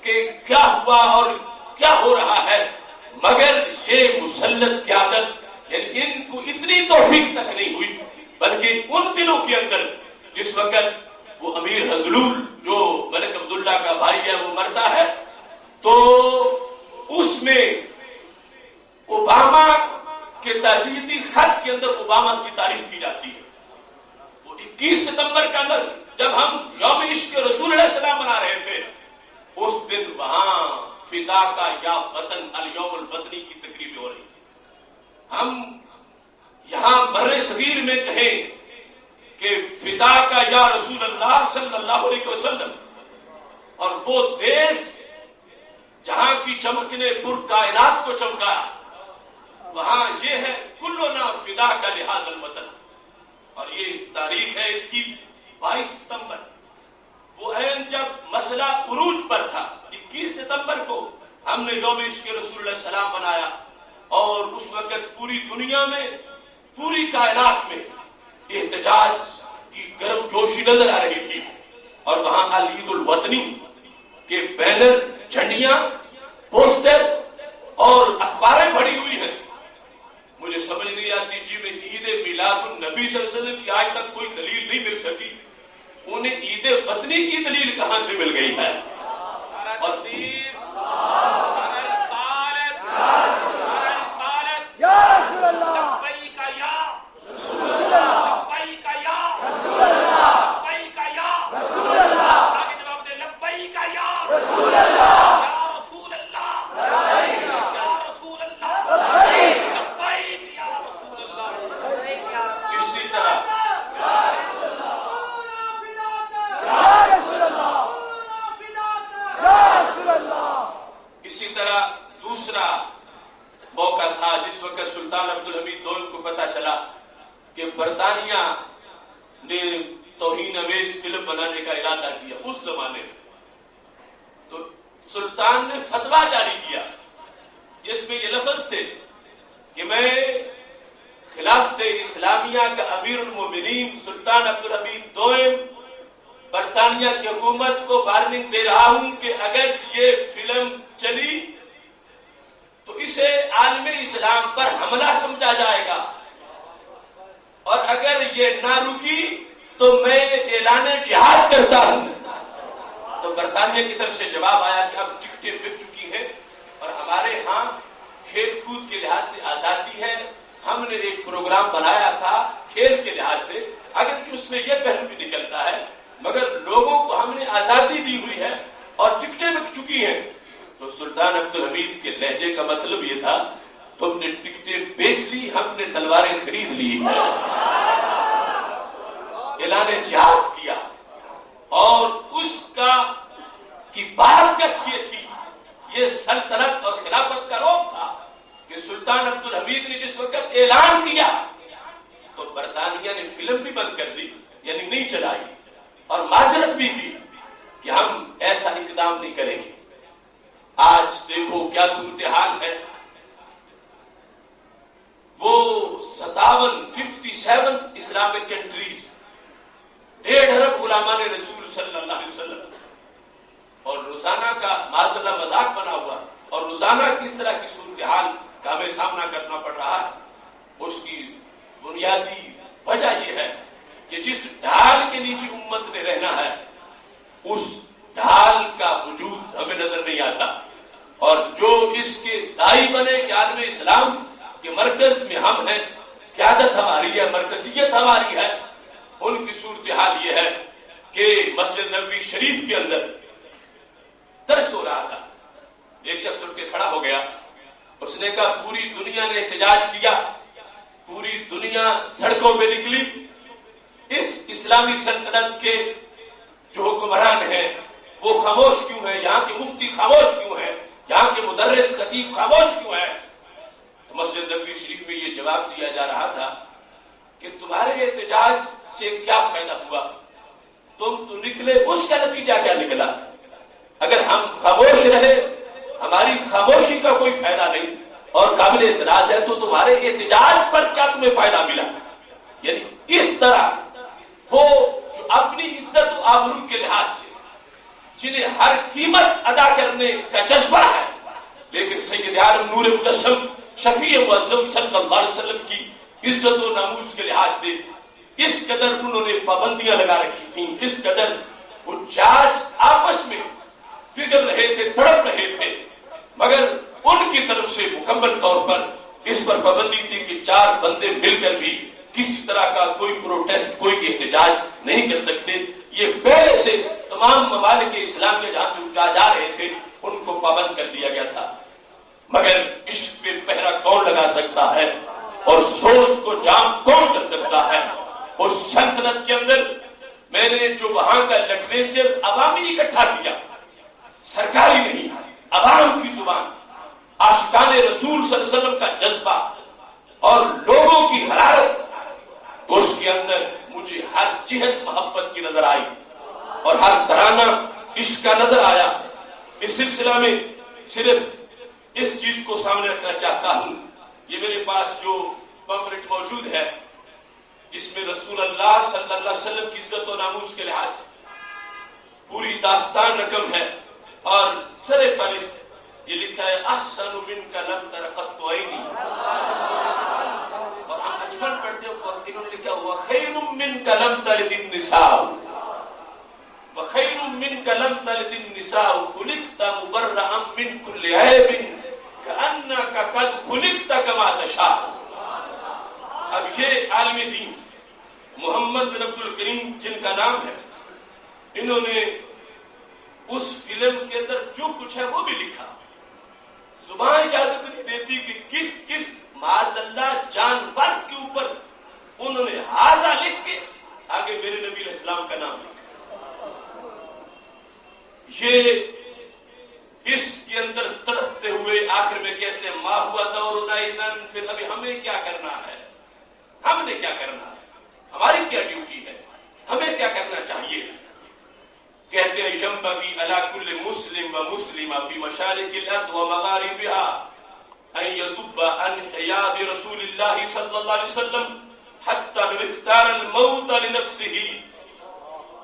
کہ کیا ہوا اور کیا ہو رہا ہے، مگر یہ مسلط قیادت، یعنی ان کو اتنی توفیق تک نہیں ہوئی، بلکہ ان دنوں کے اللہ کا بھائی ہے وہ مرتا ہے تو اس میں اوباما کے تعزیتی خط کے اندر اوباما کی تعریف کی جاتی ہے. وہ 21 ستمبر کے اندر جب ہم یوم عشق رسول علیہ السلام منا رہے تھے اس دن وہاں فدا کا یا وطن الیوم الوطنی کی تقریب ہو رہی تھی. ہم یہاں بر صغیر میں کہیں کہ فدا کا یا رسول اللہ صلی اللہ علیہ وسلم، اور وہ دیس جہاں کی چمک نے پور کائنات کو چمکایا، وہاں یہ ہے کلنا فدا کا لحاظ الوطن. اور یہ تاریخ ہے اس کی 22 ستمبر. وہ عین جب مسئلہ عروج پر تھا 21 ستمبر کو ہم نے یوم عشق رسول اللہ السلام منایا، اور اس وقت پوری دنیا میں پوری کائنات میں احتجاج کی گرم جوشی نظر آ رہی تھی. اور وہاں العید الوطنی کے بینر، جھنڈیاں، پوسٹر اور اخباریں بڑی ہوئی ہیں. مجھے سمجھ نہیں آتی جی میں عید میلاد النبی صلی اللہ علیہ وسلم کی آج تک کوئی دلیل نہیں مل سکی، انہیں عید وطنی کی دلیل کہاں سے مل گئی ہے؟ اور برطانیہ نے توہین امیز فلم بنانے کا ارادہ کیا اس زمانے میں، تو سلطان نے فتویٰ جاری کیا جس میں یہ لفظ تھے کہ میں خلافت اسلامیہ کا امیر المومنین سلطان عبدالحمید دوئم برطانیہ کی حکومت کو وارننگ دے رہا ہوں کہ اگر یہ فلم چلی تو اسے عالم اسلام پر حملہ سمجھا جائے گا، اور اگر یہ نہ رکی تو میں اعلان جہاد کرتا ہوں. تو برطانیہ کی طرف سے جواب آیا کہ اب ٹکٹیں بک چکی ہیں اور ہمارے ہاں کھیل کود کے لحاظ سے آزادی ہے. ہم نے ایک پروگرام بنایا تھا کھیل کے لحاظ سے، اگر کہ اس میں یہ پہلو بھی نکلتا ہے، مگر لوگوں کو ہم نے آزادی دی ہوئی ہے اور ٹکٹیں بک چکی ہیں. تو سلطان عبدالحمید کے لہجے کا مطلب یہ تھا تم نے ٹکٹیں بیچ لی، ہم نے تلواریں خرید لی ہے. اعلان جہاد کیا، اور اس کا کی بات کس یہ تھی، یہ سلطنت اور خلافت کا روپ تھا کہ سلطان عبدالحمید نے جس وقت اعلان کیا تو برطانیہ نے فلم بھی بند کر دی، یعنی نہیں چلائی، اور معذرت بھی کی کہ ہم ایسا اقدام نہیں کریں گے. آج دیکھو کیا صورتحال ہے. وہ 57 اسلامک کنٹریز، 1.5 ارب علماء نے رسول صلی اللہ علیہ وسلم، اور روزانہ کا معذلہ مذاق بنا ہوا، اور روزانہ کس طرح کی صورتحال کا ہمیں سامنا کرنا پڑ رہا ہے. اس کی بنیادی وجہ یہ ہے کہ جس ڈھال کے نیچے امت نے رہنا ہے اس ڈھال کا وجود ہمیں نظر نہیں آتا، اور جو اس کے دائی بنے کہ عالم اسلام کہ مرکز میں ہم ہیں، قیادت ہماری ہے، مرکزیت ہماری ہے، ان کی صورتحال یہ ہے کہ مسجد نبوی شریف کے اندر درس ہو رہا تھا. ایک شخص اٹھ کے کھڑا ہو گیا، اس نے کہا پوری دنیا نے احتجاج کیا، پوری دنیا سڑکوں پہ نکلی، اس اسلامی سلطنت کے جو حکمران ہیں وہ خاموش کیوں ہیں؟ یہاں کے مفتی خاموش کیوں ہیں؟ یہاں کے مدرس خطیب خاموش کیوں ہیں؟ مسجد نبوی شریف میں یہ جواب دیا جا رہا تھا کہ تمہارے احتجاج سے کیا فائدہ ہوا؟ تم تو نکلے، اس کا نتیجہ کیا نکلا؟ اگر ہم خاموش رہے، ہماری خاموشی کا کوئی فائدہ نہیں اور قابل اعتراض ہے، تو تمہارے احتجاج پر کیا تمہیں فائدہ ملا؟ یعنی اس طرح وہ جو اپنی عزت و آبرو کے لحاظ سے جنہیں ہر قیمت ادا کرنے کا جذبہ ہے، لیکن سید عالم نور مجسم شفیع معظم صلی اللہ علیہ وسلم کی عزت و ناموس کے لحاظ سے اس قدر انہوں نے پابندیاں لگا رکھی تھیں، اس قدر حجاج آپس میں رہے تھے، تڑپ رہے تھے، مگر ان کی طرف سے مکمل طور پر اس پر پابندی تھی کہ 4 بندے مل کر بھی کسی طرح کا کوئی پروٹیسٹ، کوئی احتجاج نہیں کر سکتے. یہ پہلے سے تمام ممالک اسلام کے جہاں سے اٹھا جا رہے تھے ان کو پابند کر دیا گیا تھا. مگر عشق پہ پہرا کون لگا سکتا ہے اور سوچ کو جام کون کر سکتا ہے؟ اس سلطنت کے اندر میں نے جو وہاں کا لٹریچر عوامی اکٹھا کیا، سرکاری نہیں، عوام کی زبان، عاشقان رسول صلی اللہ علیہ وسلم کا جذبہ اور لوگوں کی حرارت، اس کے اندر مجھے ہر جہت محبت کی نظر آئی اور ہر ترانہ عشق کا نظر آیا. اس سلسلہ میں صرف اس چیز کو سامنے رکھنا چاہتا ہوں. یہ میرے پاس جو پمفلٹ موجود ہے اس میں رسول اللہ صلی اللہ علیہ وسلم کی عزت و ناموس کے لحاظ سے پوری داستان رقم ہے اور سر فہرست یہ لکھا ہے احسن منک لم تر قط عینی، اور ہم اجمل پڑھتے ہیں اور انہوں نے لکھا وخیر منک لم تلد النساء، وخیر منک لم تلد النساء خلقت مبرئا من كل عیب کأنک قد خلقت کما تشاء. اب یہ عالم دین محمد بن عبد الکریم جن کا نام ہے، انہوں نے اس فلم کے اندر جو کچھ ہے وہ بھی لکھا. زبان اجازت نہیں دیتی کہ کس کس معاذ اللہ جانور کے اوپر انہوں نے ہاذا لکھ کے آگے میرے نبی علیہ السلام کا نام لکھا. یہ اس کے اندر تڑپتے ہوئے آخر میں کہتے ہیں ما ہوا دورنا اذن، پھر ابھی ہمیں کیا کرنا ہے، ہم نے کیا کرنا ہے، ہماری کیا ڈیوٹی ہے، ہمیں کیا کرنا چاہیے. کہتے ہیں ینبغی علی کل مسلم و مسلمہ فی مشارق الارض و مغاربها ان یذب عن حیاء رسول اللہ صلی اللہ علیہ وسلم حتی لو اختار الموت لنفسه.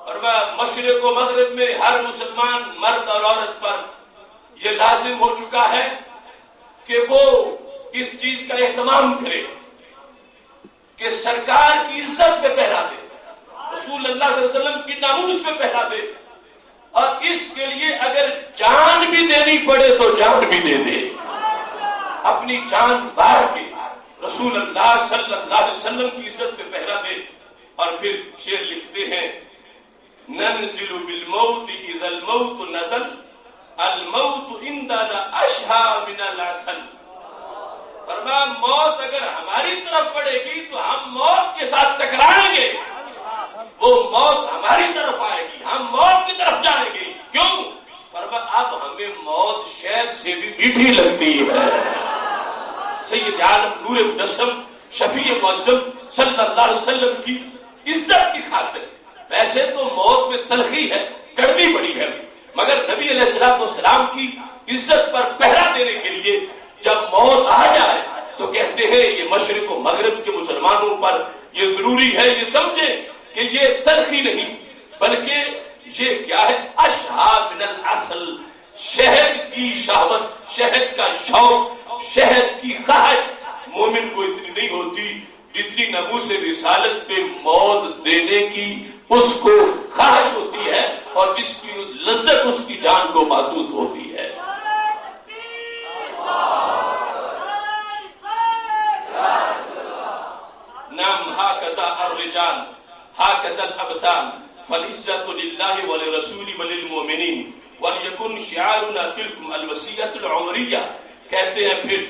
اور مشرق و مغرب میں ہر مسلمان مرد اور عورت پر یہ لازم ہو چکا ہے کہ وہ اس چیز کا اہتمام کرے کہ سرکار کی عزت پہ پہرا دے، رسول اللہ صلی اللہ علیہ وسلم کی ناموس پہ پہرا دے، اور اس کے لیے اگر جان بھی دینی پڑے تو جان بھی دے دے، اپنی جان بار کے رسول اللہ صلی اللہ علیہ وسلم کی عزت پہ پہرا دے. اور پھر شعر لکھتے ہیں ننزل بالموت اذا الموت نزل الموت عندنا اشہا من العسل. فرمایا موت اگر ہماری طرف پڑے گی تو ہم موت کے ساتھ ٹکرائیں گے، وہ موت ہماری طرف آئے گی، ہم موت کی طرف جائیں گے. کیوں؟ فرمایا اب ہمیں موت شہد سے بھی میٹھی لگتی ہے. سید عالم نور مجسم شفیع معظم صلی اللہ علیہ وسلم کی عزت کی خاطر، ویسے تو موت میں تلخی ہے، کڑوی بڑی ہے، مگر نبی علیہ السلام کی عزت پر پہرا دینے کے لیے جب موت آ جائے تو کہتے ہیں یہ مشرق و مغرب کے مسلمانوں پر یہ ضروری ہے یہ سمجھیں کہ یہ تلخی نہیں بلکہ یہ کیا ہے اشہا من العسل، شہد کی شہوت، شہد کا شوق، شہد کی خواہش مومن کو اتنی نہیں ہوتی جتنی ناموس رسالت پہ موت دینے کی اس کو خواہش ہوتی ہے اور جس کی لذت اس کی جان کو محسوس ہوتی ہے. نام ہاکذا الرجال ہاکذا الابطال فالعزت للہ ولرسول وللمؤمنین وليكن شعارنا تلکم الوصیۃ العمریہ. کہتے ہیں پھر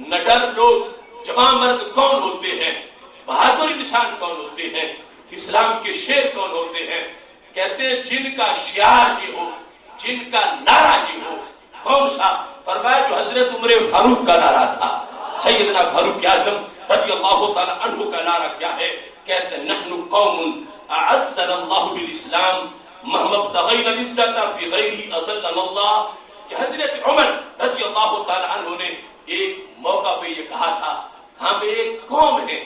نڈر لوگ، جوان مرد کون ہوتے ہیں، بہادر انسان کون ہوتے ہیں، اسلام کے شیر کون ہوتے ہیں. کہتے ہیں جن کا شعار یہ ہو، جن کا نعرہ یہ ہو. کون سا؟ فرمایا جو حضرت عمر فاروق کا نعرہ تھا، سیدنا فاروق اعظم رضی اللہ تعالی عنہ کا نعرہ کیا ہے؟ کہتے ہیں نحن قوم اعزنا اللہ بالاسلام مهما ابتغینا العزت فی غیرہ اذلنا اللہ. کہ حضرت عمر رضی اللہ تعالی عنہ نے ایک موقع پہ یہ کہا تھا ہم ایک قوم ہیں،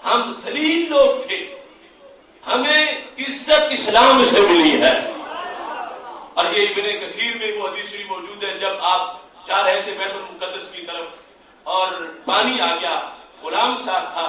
ہم ذلیل لوگ تھے، ہمیں عزت اسلام سے ملی ہے. اور یہ ابن کثیر میں وہ حدیث شریف موجود ہے، جب آپ جا رہے تھے بیت المقدس کی طرف اور پانی آ گیا، غلام صاحب تھا،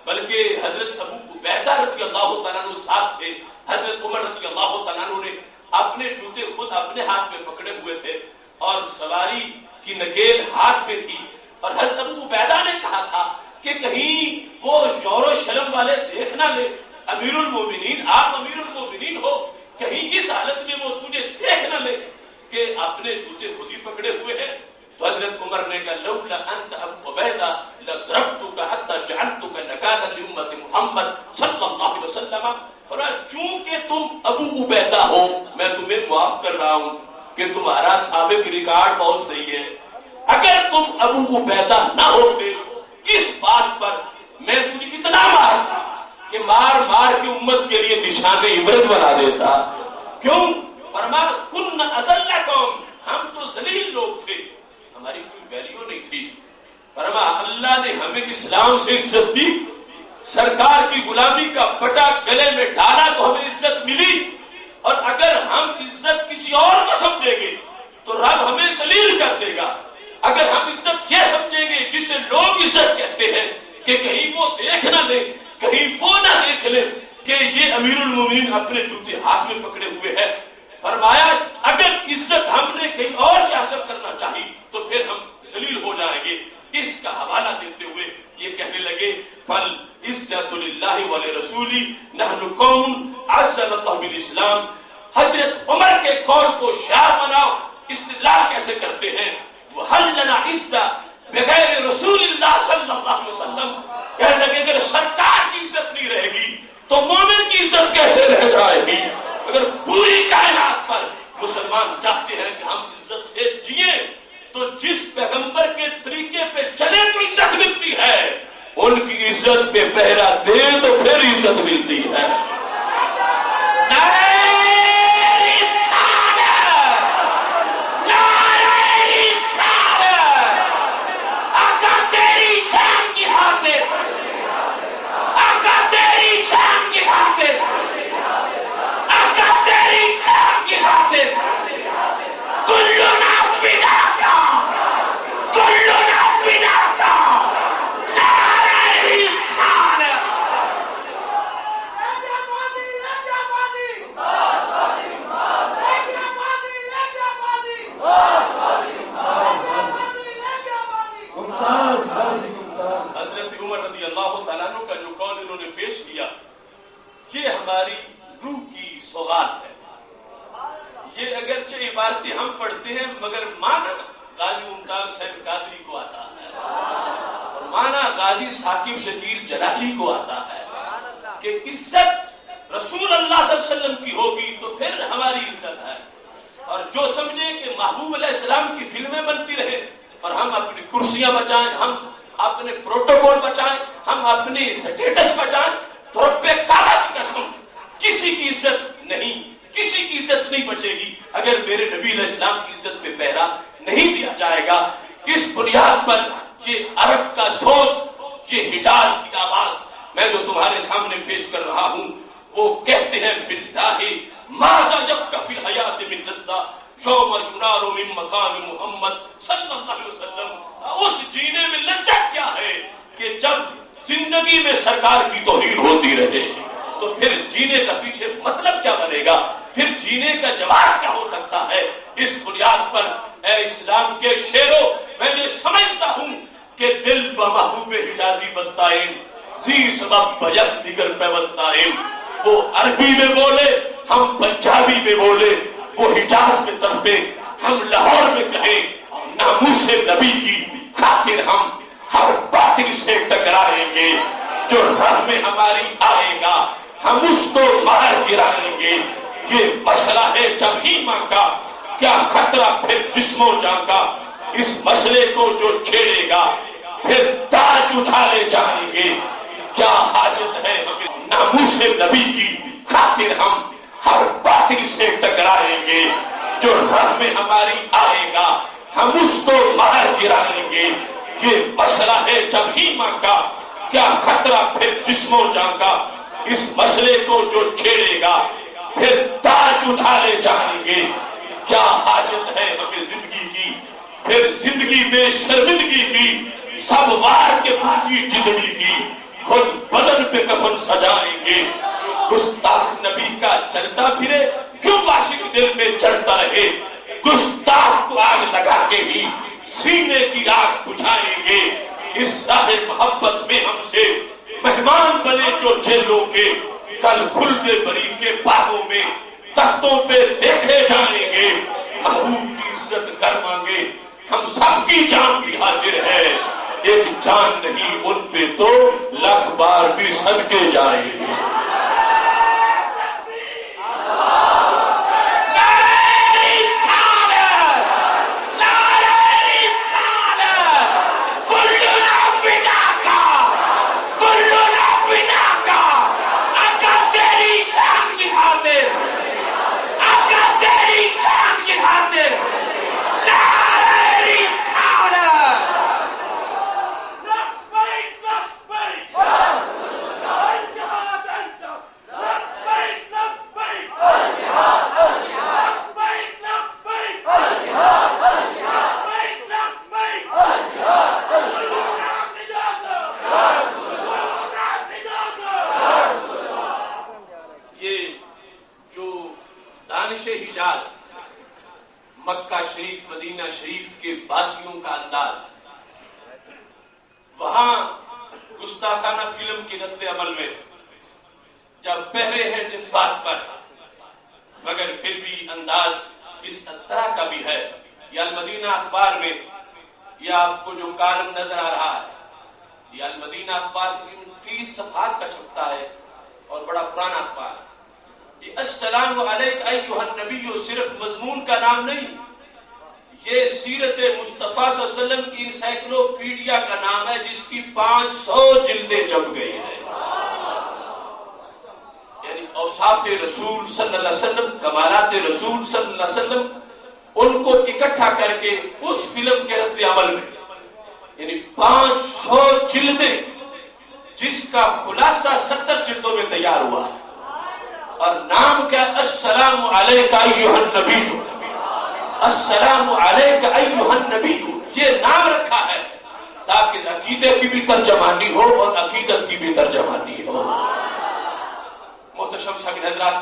بلکہ حضرت ابو عبیدہ رضی اللہ تعالیٰ عنہ ساتھ تھے، حضرت عمر رضی اللہ تعالیٰ عنہ نے اپنے جوتے خود اپنے ہاتھ میں پکڑے ہوئے تھے اور سواری کی نکیل ہاتھ میں تھی، اور حضرت ابو عبیدہ نے کہا تھا کہ کہیں وہ شور و شرم والے دیکھ نہ لے، امیر المومنین آپ امیر المومنین ہو، کہیں اس حالت میں وہ تجھے دیکھ نہ لے کہ اپنے جوتے خود ہی پکڑے ہوئے ہیں۔ تو حضرت عمر نے کہا لولا انت ابو عبیدہ لضربتک حتی جعلتک نکالا لامت محمد صلی اللہ علیہ وسلم، اور چونکہ تم ابو عبیدہ ہو میں تمہیں معاف کر رہا ہوں کہ تمہارا سابق ریکارڈ بہت صحیح ہے، اگر تم ابو عبیدہ نہ ہوتے اس بات پر میں تجھے اتنا مارتا کہ مار مار کے امت کے لیے نشان عبرت بنا دیتا۔ کیوں؟ فرمایا کن اذلکم، ہم تو ذلیل لوگ تھے، ہماری کوئی ویلیو نہیں تھی۔ فرمایا اللہ نے ہمیں اسلام سے عزت دی، سرکار کی غلامی کا پٹا گلے میں ڈالا تو ہمیں عزت ملی، اور اگر ہم عزت کسی اور کو سمجھیں گے تو رب ہمیں ذلیل کر دے گا۔ اگر ہم عزت یہ سمجھیں گے جسے لوگ عزت کہتے ہیں کہ کہیں وہ دیکھ نہ لے، کہیں وہ نہ دیکھ لے کہ یہ امیر المومنین اپنے جوتے ہاتھ میں پکڑے ہوئے ہیں، فرمایا اگر عزت ہم نے کہیں اور سے حاصل کرنا چاہی تو پھر ہم ذلیل ہو جائیں گے۔ اس کا حوالہ دیتے ہوئے یہ کہنے لگے فالعزت للہ ولرسولہ نحن قوم عزنا اللہ بالاسلام۔ حضرت عمر کے قول کو شعار بناؤ، استدلال کیسے کرتے ہیں؟ وَهَلْ لَنَا عِزَّةٌ بِغَيْرِ رسول اللہ صلی اللہ علیہ وسلم، کہنے لگے اگر سرکار کی عزت نہیں رہے گی تو مومن کی عزت کیسے رہ جائے گی؟ اگر پوری کائنات پر مسلمان چاہتے ہیں کہ ہم عزت سے جیے تو جس پیغمبر کے طریقے پہ چلے تو عزت ملتی ہے، ان کی عزت پہ پہرا دے تو پھر عزت ملتی ہے۔ یہ ہماری روح کی سوغات ہے۔ یہ اگرچہ عبارتیں ہم پڑھتے ہیں مگر معنی غازی ممتاز صاحب قادری کو آتا ہے، اور معنی غازی ثاقب شکیر جلالی کو آتا ہے کہ عزت رسول اللہ صلی اللہ علیہ وسلم کی ہوگی تو پھر ہماری عزت ہے، اور جو سمجھے کہ محبوب علیہ السلام کی فلمیں بنتی رہے اور ہم اپنی کرسیاں بچائیں، ہم اپنے پروٹوکول بچائیں، ہم اپنی سٹیٹس بچائیں، تو رب کعبہ کی قسم کسی کی عزت نہیں، کسی کی عزت نہیں بچے گی اگر میرے نبی علیہ السلام کی عزت پہ پہرا نہیں دیا جائے گا۔ اس بنیاد پر یہ عرب کا سوز، یہ حجاز کی آواز میں جو تمہارے سامنے پیش کر رہا ہوں، وہ کہتے ہیں باللہ ماذا جبک فی الحیات من لذہ یوم ینال من مقام محمد صلی اللہ علیہ وسلم۔ اس جینے میں لذت کیا ہے کہ جب زندگی میں سرکار کی توہین ہوتی رہے تو پھر جینے کا پیچھے مطلب کیا بنے گا، پھر جینے کا جواز کیا ہو سکتا ہے؟ اس بنیاد پر اے اسلام کے شیرو، میں یہ سمجھتا ہوں کہ دل بمحبوب حجازی بستائیں زی سبب بیت دیگر پیوستائیں۔ وہ عربی میں بولے، ہم پنجابی میں بولے، وہ حجاز میں تڑپے، ہم لاہور میں کہیں، ناموس نبی کی خاطر ہم ہر باطل سے ٹکرائیں گے، جو راہ میں ہماری آئے گا ہم اس کو مار گرائیں گے۔ یہ مسئلہ ہے جمہیمہ کا، کیا خطرہ پھر جسم و جان کا، اس مسئلے کو جو چھیڑے گا پھر تاج اچھالے جائیں گے۔ کیا حاجت ہے ہمیں ناموس نبی کی خاطر ہم ہر باطل سے ٹکرائیں گے، جو راہ میں ہماری آئے گا ہم اس کو مار گرائیں گے۔ یہ مسئلہ ہے جمہیمہ کا، کیا خطرہ پھر جسم و جان کا، اس مسئلے کو جو چھیڑے گا پھر تاج اچھالے جائیں گے۔ کیا حاجت ہے ہمیں زندگی کی، پھر زندگی میں شرمندگی کی، سب وار کے پاکی جدڑی کی، خود بدن پہ کفن سجائیں گے۔ گستاخ نبی کا چلتا پھرے کیوں عاشق دل میں چڑھتا رہے؟ گستاخ کو آگ لگا کے ہی سینے کی آگ بجھائیں گے۔ اس راہ محبت میں ہم سے مہمان بنے جو جیلوں کے، کل کھلنے بری کے باغوں میں تختوں پہ دیکھے جائیں گے۔ محبوب کی عزت کر مانگے، ہم سب کی جان بھی حاضر ہے، ایک جان نہیں ان پہ تو لاکھ بار بھی صدقے جائیں گے۔ مکہ شریف مدینہ شریف کے باسیوں کا انداز، وہاں گستاخانہ فلم کے رد عمل میں جب پہرے ہیں جس بات پر، مگر پھر بھی انداز اس طرح کا بھی ہے۔ یہ المدینہ اخبار میں یہ آپ کو جو کالم نظر آ رہا ہے، یہ المدینہ اخبار 30 صفحات کا چھپتا ہے اور بڑا پرانا اخبار۔ یہ السلام علیک ایھا النبی صرف مضمون کا نام نہیں، یہ سیرت مصطفیٰ صلی اللہ علیہ وسلم کی انسائکلوپیڈیا کا نام ہے، جس کی 500 جلدیں چھپ گئی ہیں۔ یعنی اوصاف رسول صلی اللہ علیہ وسلم، کمالات رسول صلی اللہ علیہ وسلم، ان کو اکٹھا کر کے اس فلم کے رد عمل میں، یعنی 500 جلدیں، جس کا خلاصہ 70 جلدوں میں تیار ہوا ہے، اور نام کیا؟ السلام علیک ایھا النبی، السلام علیک ایھا النبی، یہ نام رکھا ہے تاکہ عقیدے کی بھی ترجمانی ہو اور عقیدت کی بھی ترجمانی ہو۔ محتشم صاحب حضرات،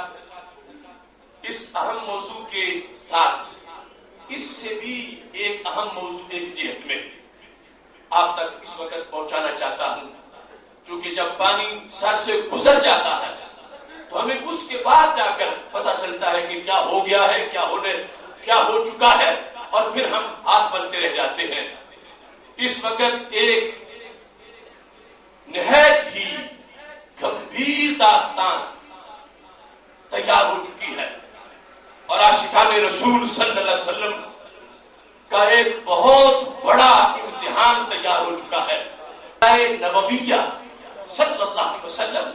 اس اہم موضوع کے ساتھ اس سے بھی ایک اہم موضوع ایک جہت میں آپ تک اس وقت پہنچانا چاہتا ہوں، کیونکہ جب پانی سر سے گزر جاتا ہے تو ہمیں اس کے بعد جا کر پتا چلتا ہے کہ کیا ہو گیا ہے، کیا ہو چکا ہے، اور پھر ہم ہاتھ بنتے رہ جاتے ہیں۔ اس وقت ایک نہایت ہی گمبھیر داستان تیار ہو چکی ہے، اور عاشقان رسول صلی اللہ علیہ وسلم کا ایک بہت بڑا امتحان تیار ہو چکا ہے۔ نبویہ صلی اللہ علیہ وسلم،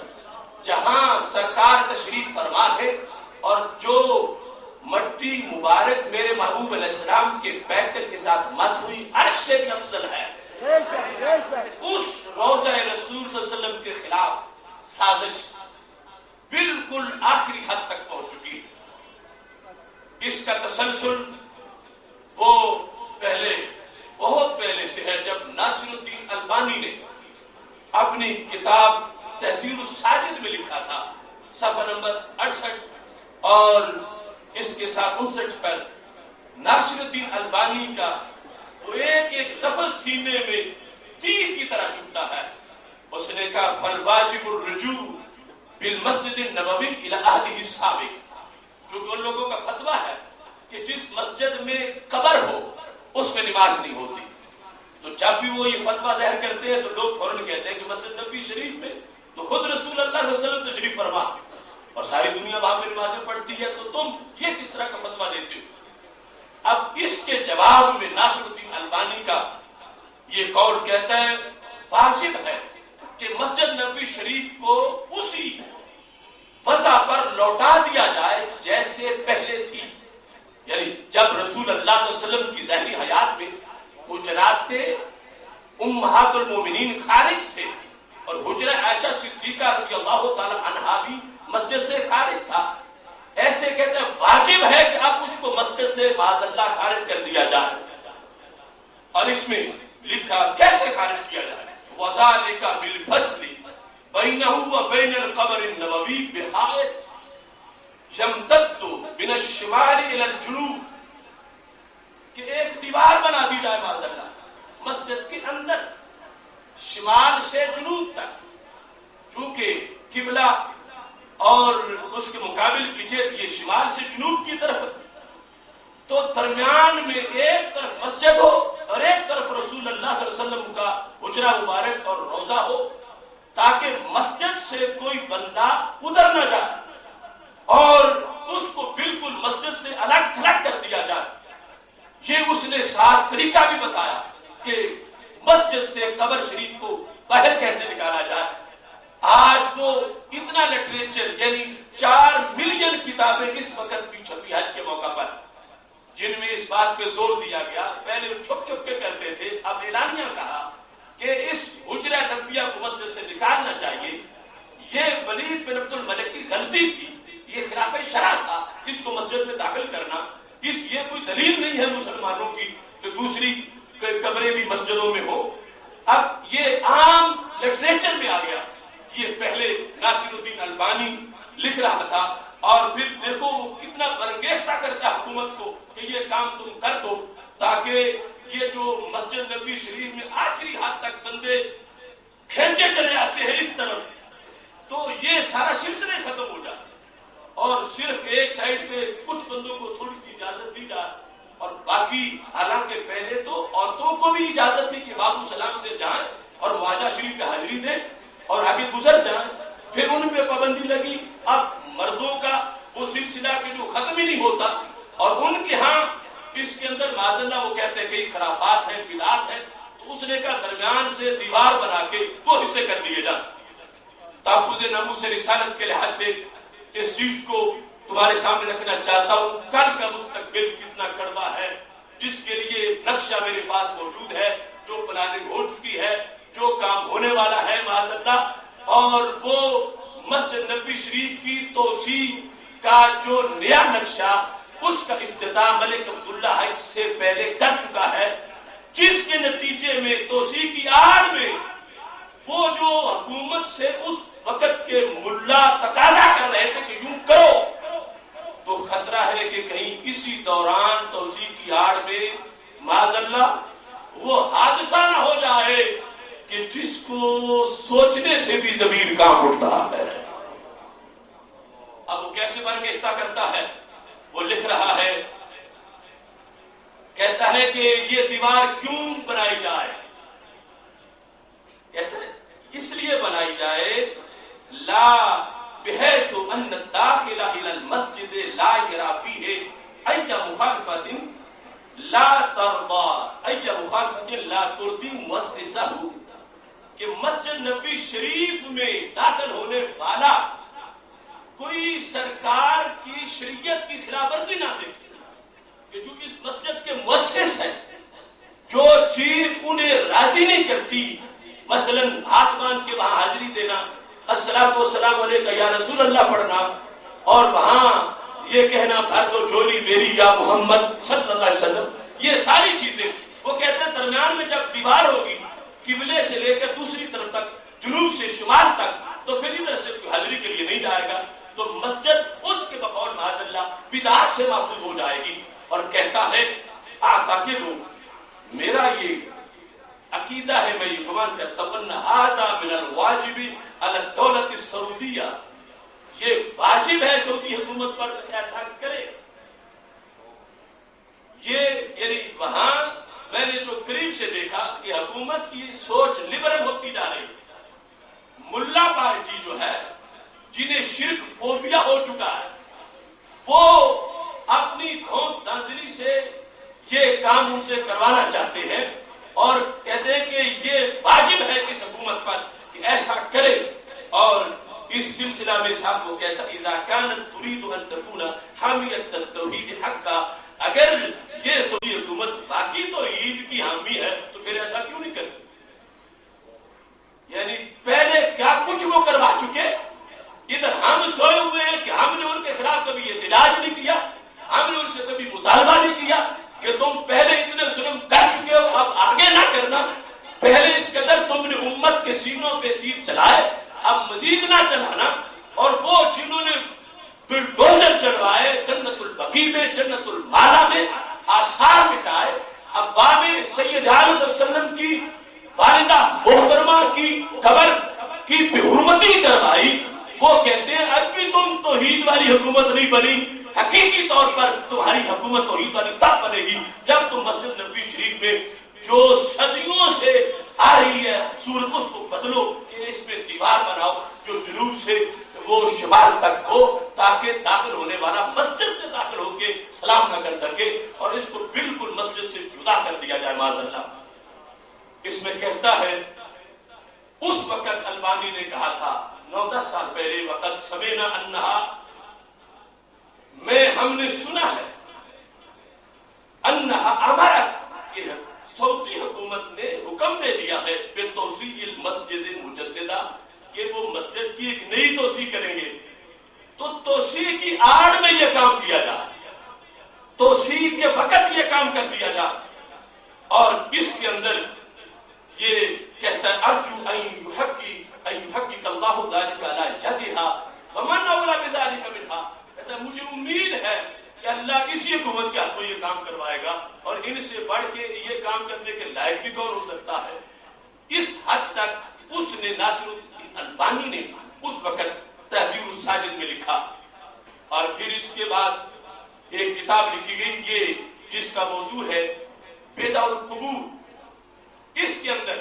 جہاں سرکار تشریف فرما ہے اور جو مٹی مبارک میرے محبوب علیہ السلام کے پیکر کے ساتھ مس ہوئی، عرش سے بھی افضل ہے، اس روضہ رسول صلی اللہ علیہ وسلم کے خلاف سازش بالکل آخری حد تک پہنچ چکی ہے۔ اس کا تسلسل وہ بہت پہلے سے ہے، جب ناصر الدین البانی نے اپنی کتاب تحذیر الساجد میں لکھا تھا، صفحہ نمبر 68 اور اس کے ساتھ 59 پر ناصر الدین البانی کا وہ ایک ایک لفظ سینے میں تیر کی طرح چبھتا ہے۔ اس نے کہا فالواجب الرجوع بالمسجد النبوی الی اہلہ السابق، کیونکہ ان لوگوں کا فتویٰ ہے کہ جس مسجد میں قبر ہو اس میں نماز نہیں ہوتی، تو جب بھی وہ یہ فتویٰ ظاہر کرتے ہیں تو لوگ فوراً کہتے ہیں کہ مسجد نبوی شریف میں تو خود رسول اللہ صلی اللہ علیہ وسلم تشریف فرما اور ساری دنیا وہاں پہ نمازیں پڑھتی ہے، تو تم یہ کس طرح کا فتویٰ دیتے ہو؟ اب اس کے جواب میں ناصر الدین البانی کا یہ قول کہتا ہے واجب ہے کہ مسجد نبوی شریف کو اسی فضا پر لوٹا دیا جائے جیسے پہلے تھی، یعنی جب رسول اللہ صلی اللہ علیہ وسلم کی ظاہری حیات میں حجرات امہات المومنین خارج تھے اور حجرہ عائشہ صدیقہ رضی اللہ تعالی عنہا بھی مسجد سے خارج تھا، ایسے کہتے ہیں واجب ہے کہ اب اس کو مسجد سے معاذ اللہ خارج کر دیا جائے۔ اور اس میں لکھا کیسے خارج کیا جائے؟ وَذَلِكَ بِالْفَصْلِ بَيْنَهُ وَبَيْنَ الْقَبْرِ النَّبَوِيِّ بِحَائِطٍ، یمتد من الشمال الى الجنوب، کہ ایک دیوار بنا دی جائے معاذ اللہ مسجد کے اندر شمال سے جنوب تک، چونکہ قبلہ اور اس کے مقابل کی جہت یہ شمال سے جنوب کی طرف، تو درمیان میں ایک طرف مسجد ہو اور ایک طرف رسول اللہ صلی اللہ علیہ وسلم کا حجرہ مبارک اور روضہ ہو، تاکہ مسجد سے کوئی بندہ ادھر نہ جائے اور اس کو بالکل مسجد سے الگ تھلگ کر دیا جائے۔ یہ اس نے ساتھ طریقہ بھی بتایا کہ مسجد سے قبر شریف کو باہر کیسے نکالا جائے۔ آج وہ اتنا لٹریچر، یعنی 4 ملین کتابیں اس وقت بھی چھپی حج کے موقع پر، جن میں اس بات پہ زور دیا گیا، پہلے وہ چھپ چھپ کے کرتے تھے، اب اعلانیہ کہا کہ اس حجرہ نبویہ کو مسجد سے نکالنا چاہیے۔ یہ ولید بن عبد الملک کی غلطی تھی، یہ خلاف شرع تھا اس کو مسجد میں داخل کرنا۔ یہ کوئی دلیل نہیں ہے مسلمانوں کی کہ دوسری قبریں بھی مسجدوں میں ہو۔ اب یہ عام لٹریچر میں آ گیا۔ یہ پہلے ناصر الدین البانی لکھ رہا تھا، اور پھر دیکھو وہ کتنا برانگیختہ کرتا ہے حکومت کو کہ یہ کام تم کر دو، تاکہ یہ جو مسجد نبوی شریف میں آخری حد تک بندے کھینچے چلے آتے ہیں اس طرف، تو یہ سارا سلسلہ ختم ہو جاتا اور صرف ایک سائڈ پہ کچھ بندوں کو تھوڑی سی اجازت دی جائے، اور باقی حالانکہ پہلے تو عورتوں کو بھی اجازت تھی کہ بابو سلام سے جائیں اور معاہدہ شریف پہ حاضری دیں اور آگے گزر جائیں، پھر ان پہ پابندی لگی۔ اب مردوں کا وہ سلسلہ کہ جو ختم ہی نہیں ہوتا، اور ان کے ہاں اس کے اندر معاذ اللہ وہ کہتے ہیں کئی خرافات ہیں، بدعات ہیں، تو اس نے کہا درمیان سے دیوار بنا کے 2 حصے کر دیے جائیں۔ تحفظ ناموس رسالت کے لحاظ سے اس چیز کو تمہارے سامنے رکھنا چاہتا ہوں۔ کل کا مستقبل کتنا کڑوا ہے، جس کے لیے نقشہ میرے پاس موجود ہے، جو پلاننگ ہو چکی ہے، جو کام ہونے والا ہے معاذ اللہ، اور وہ مسجد نبوی شریف کی توسیع کا جو نیا نقشہ، اس کا افتتاح ملک عبداللہ حج سے پہلے کر چکا ہے، جس کے نتیجے میں توسیع کی آڑ میں وہ جو حکومت سے اس وقت کے ملا تقاضا کر رہے تھے کہ یوں کرو، تو خطرہ ہے کہ کہیں اسی دوران توسیع کی آڑ میں معاذ اللہ وہ حادثہ نہ ہو جائے کہ جس کو سوچنے سے بھی ضمیر کانپ اٹھتا ہے۔ اب وہ کیسے برانگیختہ کرتا ہے، وہ لکھ رہا ہے، کہتا ہے کہ یہ دیوار کیوں بنائی جائے، کہتا ہے اس لیے بنائی جائے لا بحیث ان الداخل الى المسجد لا يرى فيه اي مخالفة لا ترضى اي مخالفة لا ترضي مؤسسه، کہ مسجد نبوی شریف میں داخل ہونے والا کوئی سرکار کی شریعت کی خلاف ورزی نہ دیکھے، کہ جو اس مسجد کے مؤسس ہیں، جو چیز انہیں راضی نہیں کرتی، مثلا ہاتھ باندھ کے وہاں حاضری دینا، الصلاۃ والسلام علیکہ یا رسول اللہ پڑھنا، اور وہاں یہ کہنا بھر دو جھولی میری یا محمد صلی اللہ علیہ وسلم، یہ ساری چیزیں وہ کہتے ہیں درمیان میں جب دیوار ہوگی قبلے سے لے کر دوسری طرف تک، جنوب سے شمال تک، تو پھر ادھر سے کوئی حاضری کے لیے نہیں جائے گا، تو مسجد اس کے بقول معاذ اللہ بدعات سے محفوظ ہو جائے گی۔ اور کہتا ہے اعتقد، میرا یہ عقیدہ ہے، میں یہ گمان کرتا ہوں، ان ھذا من الواجب علی الدولۃ السعودیہ، یہ واجب ہے سعودی حکومت پر ایسا کرے۔ یہ یعنی وہاں میں نے جو قریب سے دیکھا کہ حکومت کی سوچ لبرل ہوتی جا رہی، ملا پارٹی جو ہے جنہیں شرک فوبیا ہو چکا ہے، وہ اپنی گھونس دانزلی سے یہ کام ان سے کروانا چاہتے ہیں، اور کہتے ہیں کہ یہ واجب ہے اس حکومت پر کہ ایسا کرے۔ اور اس سلسلہ میں صاحب وہ کہتا اذا كانت تريد ان تكون حامية التوحيد حقا، اگر یہ سعودی حکومت باقی تو عید کی حامی ہے تو پھر ایسا کیوں نہیں کرتی؟ یعنی پہلے کیا کچھ وہ کروا چکے، ادھر ہم سوئے ہوئے ہیں کہ ہم نے ان کے خلاف کبھی احتجاج نہیں کیا، ہم نے ان سے کبھی مطالبہ نہیں کیا کہ تم پہلے اتنے ظلم کر چکے ہو، اب آگے نہ کرنا، پہلے اس قدر تم نے امت کے سینوں پہ تیر چلائے، اب مزید نہ چلانا۔ اور وہ جنہوں نے بلڈوزر تمہاری حکومت نہیں بنی، حقیقی طور پر تمہاری حکومت توحید والی تب بنے گی جب تم مسجد نبوی شریف میں جو صدیوں سے آ رہی ہے صورت اس کو بدلو کہ اس میں دیوار بناؤ جو جنوب سے وہ شمال تک ہو، تاکہ داخل ہونے والا مسجد سے داخل ہو کے سلام نہ کر سکے، اور اس کو بالکل مسجد سے جدا کر دیا جائے معاذ اللہ۔ اس میں کہتا ہے اس وقت البانی نے کہا تھا 9-10 سال پہلے، وقت سمینا انہا، ہم نے سنا ہے، انہا امرت، کہ سعودی حکومت نے حکم دے دیا ہے بتوسیع المسجد مجددہ، کہ وہ مسجد کی ایک نئی توسیع کریں گے، تو توسیع کی آڑ میں یہ کام کیا جائے، توسیع کے وقت یہ کام کر دیا جائے، اور اس کے اندر یہ کہتا ہے ارجو ان یحقق اللہ ذلک علی یدھا ومن اولی بذلک منھا، کہتا ہے مجھے امید ہے کہ اللہ اسی حکومت کے ہاتھوں یہ کام کروائے گا، اور ان سے بڑھ کے یہ کام کرنے کے لائق بھی کون ہو سکتا ہے۔ اس حد تک اس نے ناصر الدین البانی نے اس وقت تحذیر الساجد میں لکھا، اور پھر اس کے بعد ایک کتاب لکھی گئی یہ جس کا موضوع ہے بدع القبور، اس کے اندر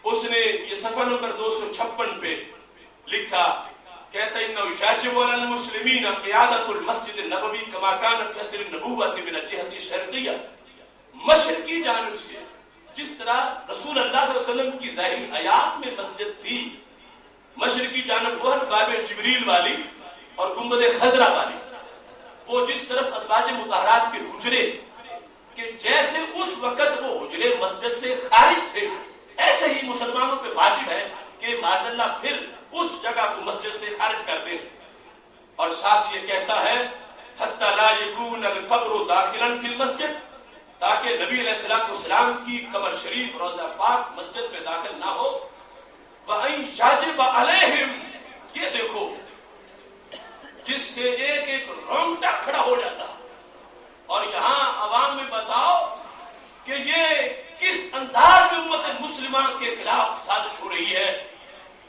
اس نے یہ صفحہ نمبر 256 پہ لکھا، کہتا ہے انہو یجب علی المسلمین قیادت المسجد النبوی کما کان فی عصر النبوۃ من الجہۃ الشرقیہ، مشرقی جانب سے جس طرح رسول اللہ صلی اللہ علیہ وسلم کی ظاہری حیات میں مسجد تھی، مشرقی جانب وہ باب جبریل والی اور گنبد خضرا والی، وہ جس طرف ازواج مطہرات کے حجرے، کہ جیسے اس وقت وہ حجرے مسجد سے خارج تھے، ایسے ہی مسلمانوں پہ واجب ہے کہ معاذ اللہ پھر اس جگہ کو مسجد سے خارج کر دیں، اور ساتھ یہ کہتا ہے حتی لا یکون القبر داخلا فی المسجد، تاکہ نبی علیہ السلام کی قبر شریف روضہ پاک مسجد میں داخل نہ ہو، وَأَن یجب علیہم، یہ دیکھو جس سے ایک ایک رونگٹا کھڑا ہو جاتا، اور یہاں عوام میں بتاؤ کہ یہ کس انداز میں امت مسلمہ کے خلاف سازش ہو رہی ہے۔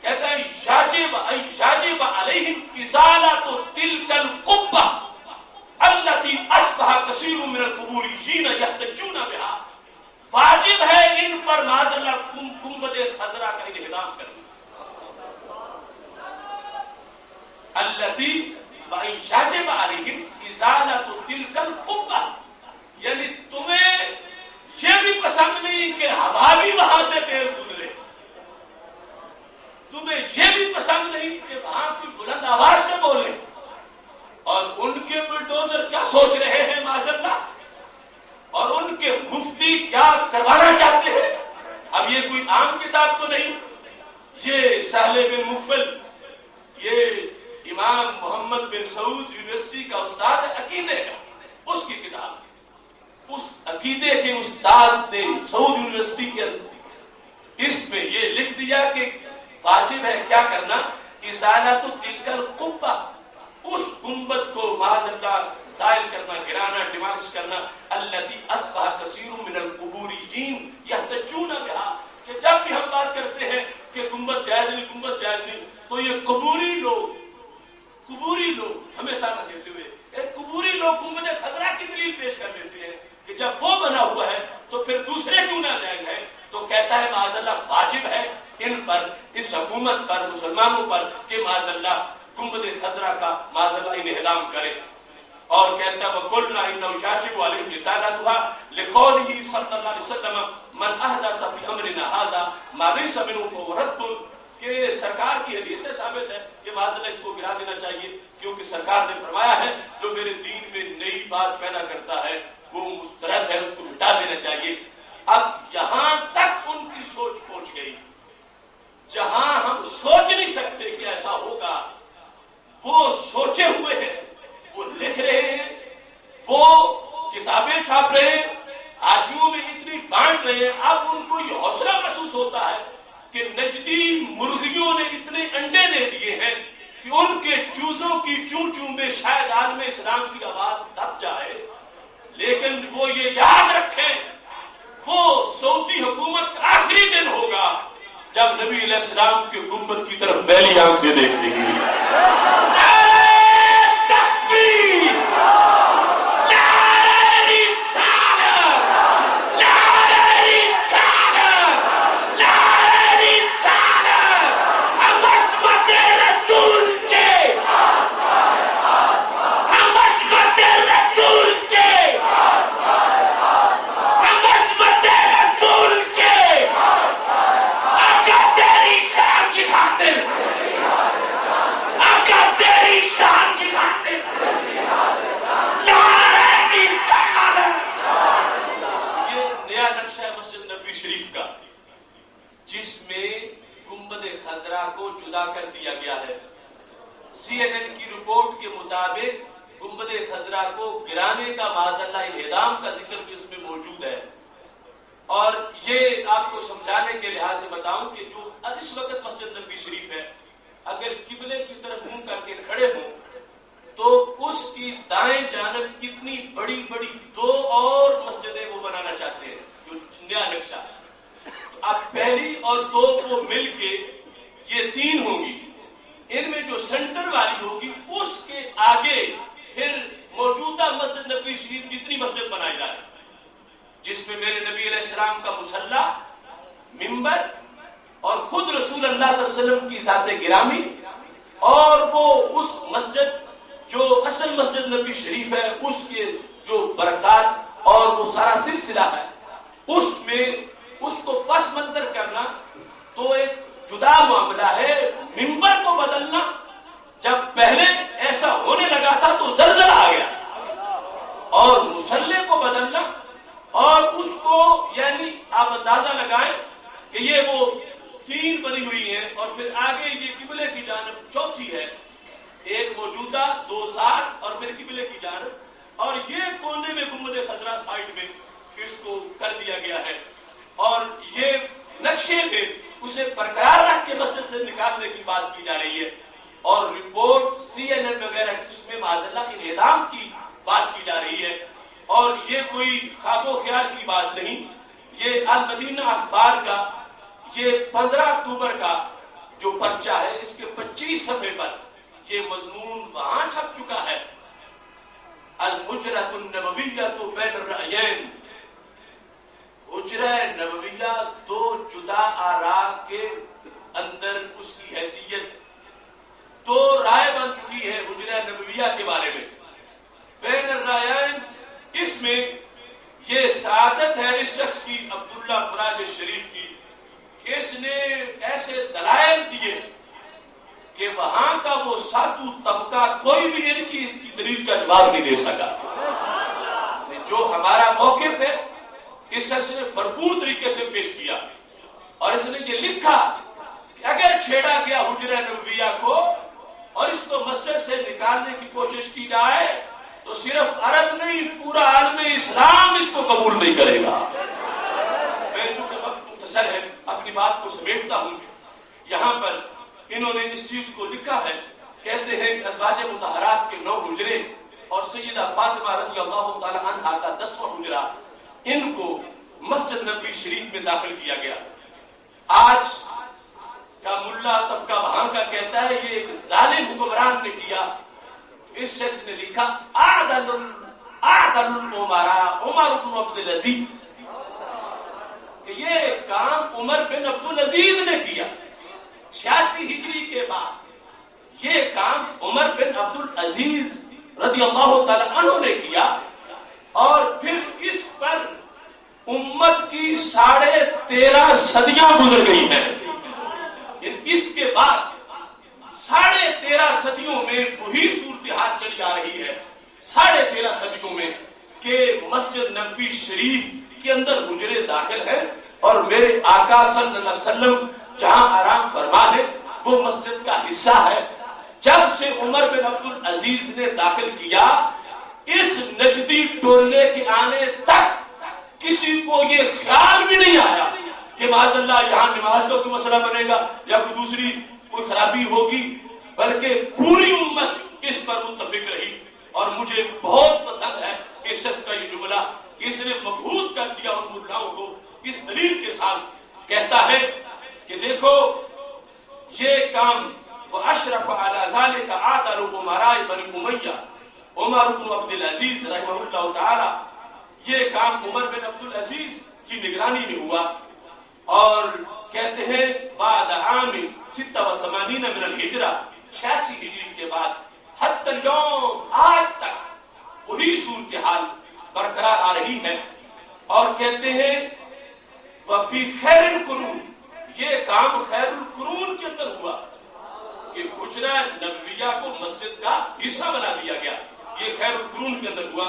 کہتا ہے یجب علیہم ازالۃ تلک القبہ التي اصبح کثیر من القبوریین یحتجون بها، واجب ہے ان پر معاذ اللہ گنبد خضرا کا انہدام کرنا، التي یجب علیہم ازالۃ تلک القبہ، یعنی تمہیں یہ بھی پسند نہیں کہ ہوا بھی وہاں سے تیز گزرے، تمہیں یہ بھی پسند نہیں کہ وہاں کوئی بلند آواز سے بولے، اور ان کے بلڈوزر کیا سوچ رہے ہیں معاذ اللہ، اور ان کے مفتی کیا کروانا چاہتے ہیں۔ اب یہ کوئی عام کتاب تو نہیں، یہ سہل بن مقبل، یہ امام محمد بن سعود یونیورسٹی کا استاد ہے عقیدے کا، اس کی کتاب، اس عقیدے کے استاد نے سعود یونیورسٹی کے اندر اس میں یہ لکھ دیا کہ واجب ہے کیا کرنا، ازالۃ تلک القبہ، اس گنبد کو معاذ اللہ زائل کرنا، گرانا، ڈیمالش کرنا، التی اصبح کثیر من القبوریین یحتجون بها، کہ جب بھی ہم بات کرتے ہیں کہ گنبد جائز نہیں، گنبد جائز نہیں، تو یہ قبوری لوگ ہمیں تانا دیتے ہوئے ایک قبوری لوگ گنبد خضرا کی دلیل پیش کر دیتے ہیں کہ جب وہ بنا ہوا ہے تو پھر دوسرے کیوں نہ جائز ہے۔ تو کہتا ہے معاذ اللہ واجب ہے ان پر، اس حکومت پر، مسلمانوں پر کہ معاذ اللہ گنبد خضرا کا معاذ اللہ انہدام کرے، اور کہتا ہے وَقُلْنَا إِنَّهُ يَجِبُ عَلَيْهِمْ رِسَالَتُهَا لِقَوْلِهِ صلی اللہ علیہ وسلم مَنْ أَحْدَثَ فِي أَمْرِنَا هَذَا مَا لَيْسَ مِنْهُ فَهُوَ رَدٌّ، کہ سرکار کی حدیث سے ثابت ہے کہ معاذ اللہ اس کو گرا دینا چاہیے، کیونکہ سرکار نے فرمایا ہے جو میرے دین میں نئی بات پیدا کرتا ہے وہ مسترد ہے، اس کو مٹا دینا چاہیے۔ اب جہاں تک ان کی سوچ پہنچ گئی، جہاں ہم سوچ نہیں سکتے کہ ایسا ہوگا، وہ سوچے ہوئے ہیں، وہ لکھ رہے ہیں، وہ کتابیں چھاپ رہے ہیں، حاشیوں میں اتنی بانٹ رہے ہیں۔ اب ان کو یہ حوصلہ محسوس ہوتا ہے کہ نجدی مرغیوں نے اتنے انڈے دے دیے ہیں کہ ان کے چوزوں کی چون چون میں شاید عالم اسلام کی آواز دب جائے، لیکن وہ یہ یاد رکھیں وہ سعودی حکومت کا آخری دن ہوگا جب نبی علیہ السلام کے گنبد کی طرف بیلی آنکھ سے دیکھنے گی۔ وغیرہ کو گرانے کا معاذ اللہ انہدام کا ذکر بھی اس میں موجود ہے. اور یہ آپ کو سمجھانے کے لحاظ سے بتاؤں کہ جو اس وقت مسجد نبوی شریف ہے اگر قبلے کی طرف منہ کر کے کھڑے ہوں تو اس کی دائیں جانب اتنی بڑی بڑی 2 اور مسجدیں وہ بنانا چاہتے ہیں جو نیا نقشہ ہے. اب پہلی اور 2 کو مل کے یہ 3 ہوں گی. ان میں جو سینٹر والی ہوگی اس کے آگے پھر موجودہ مسجد نبوی شریف کی اتنی مسجد بنائی جائے جس میں میرے نبی علیہ السلام کا مصلی، منبر اور خود رسول اللہ صلی اللہ علیہ وسلم کی ذات گرامی اور وہ اس مسجد جو اصل مسجد نبوی شریف ہے اس کے جو برکات اور وہ سارا سلسلہ ہے اس میں اس کو پس منظر کرنا تو ایک جدا معاملہ ہے. منبر کو بدلنا جب پہلے ایسا ہونے لگا تھا تو زلزلہ آ گیا، اور مصلی کو بدلنا اور اس کو یعنی آپ اندازہ لگائیں کہ یہ وہ 3 بنی ہوئی ہیں اور پھر آگے یہ قبلے کی جانب چوتھی ہے، ایک موجودہ 2 ساتھ اور پھر قبلے کی جانب، اور یہ کونے میں گنبد خضرا سائڈ میں اس کو کر دیا گیا ہے. اور یہ نقشے میں اسے برقرار رکھ کے مسجد سے نکالنے کی بات کی جا رہی ہے اور رپورٹ CNN وغیرہ اس میں معاذ اللہ انہدام کی بات کی جا رہی ہے. اور یہ کوئی خواب و خیال کی بات نہیں. یہ المدینہ اخبار کا یہ 15 اکتوبر کا جو پرچہ ہے اس کے 25 صفحے پر یہ مضمون وہاں چھپ چکا ہے. الحجرۃ النبویہ بین الرأیین، حجرہ نبویہ 2 جدا آراء کے اندر اس کی حیثیت 2 رائے بن چکی ہے حجرہ نبویہ کے بارے میں. بین الرأیین اس میں یہ سعادت ہے اس شخص کی عبداللہ فراج شریف کی کہ اس نے ایسے دلائل دیے کہ وہاں کا وہ ساتو طبقہ کوئی بھی ان کی اس کی دلیل کا جواب نہیں دے سکا. جو ہمارا موقف ہے اس شخص نے بھرپور طریقے سے پیش کیا اور اس نے یہ لکھا کہ اگر چھیڑا گیا حجرہ نبویہ کو اور اس کو مسجد سے نکالنے کی کوشش کی جائے تو صرف عرب نہیں پورا عالم اسلام اس کو قبول نہیں کرے گا. میں چونکہ وقت مختصر ہے اپنی بات کو سمیٹتا ہوں. یہاں پر انہوں نے اس چیز کو لکھا ہے، کہتے ہیں کہ ازواج مطہرات کے 9 حجرے اور سیدہ فاطمہ رضی اللہ تعالی عنہا کا 10واں حجرہ ان کو مسجد نبوی شریف میں داخل کیا گیا. آج کا ملا طبقہ وہاں کا کہتا ہے یہ ایک ظالم حکمران نے کیا. اس شخص نے لکھا اعدل الامراء عمر بن عبد العزیز، کہ یہ کام عمر بن عبد العزیز نے کیا 86 ہجری کے بعد. یہ کام عمر بن عبد العزیز رضی اللہ تعالی عنہ نے کیا اور پھر اس پر امت کی 13.5 صدیاں گزر گئی ہیں. اس کے بعد 13.5 صدیوں میں وہی صورتحال چلی آ رہی ہے. 13.5 صدیوں میں کہ مسجد نبوی شریف کے اندر حجرے داخل ہیں اور میرے آقا صلی اللہ علیہ وسلم جہاں آرام فرما ہے وہ مسجد کا حصہ ہے. جب سے عمر بن عبد العزیز نے داخل کیا اس نجدی ٹولے کے آنے تک کسی کو یہ خیال بھی نہیں آیا کہ معاذ اللہ یہاں نماز کا کوئی مسئلہ بنے گا یا کوئی دوسری کوئی خرابی ہوگی، بلکہ پوری امت اس پر متفق رہی. اور مجھے بہت پسند ہے اس شخص کا یہ جملہ، اس نے مبہوت کر دیا ان ملاؤں کو اس دلیل کے ساتھ. کہتا ہے کہ دیکھو یہ کام واشرف علی ذلك عادل امراء بنی امیہ عمر بن عبد العزیز رحمہ اللہ تعالی. یہ کام عمر بن عبد العزیز کی نگرانی میں ہوا اور کہتے ہیں بعد عام 86 من الہجرہ 86 ہجری کے بعد حتی اليوم آج تک وہی صورتحال برقرار آ رہی ہے. اور کہتے ہیں وفی خیر القرون، یہ کام خیر القرون کے اندر ہوا کہ حجرہ نبویہ کو مسجد کا حصہ بنا دیا گیا. یہ خیر القرون کے اندر ہوا.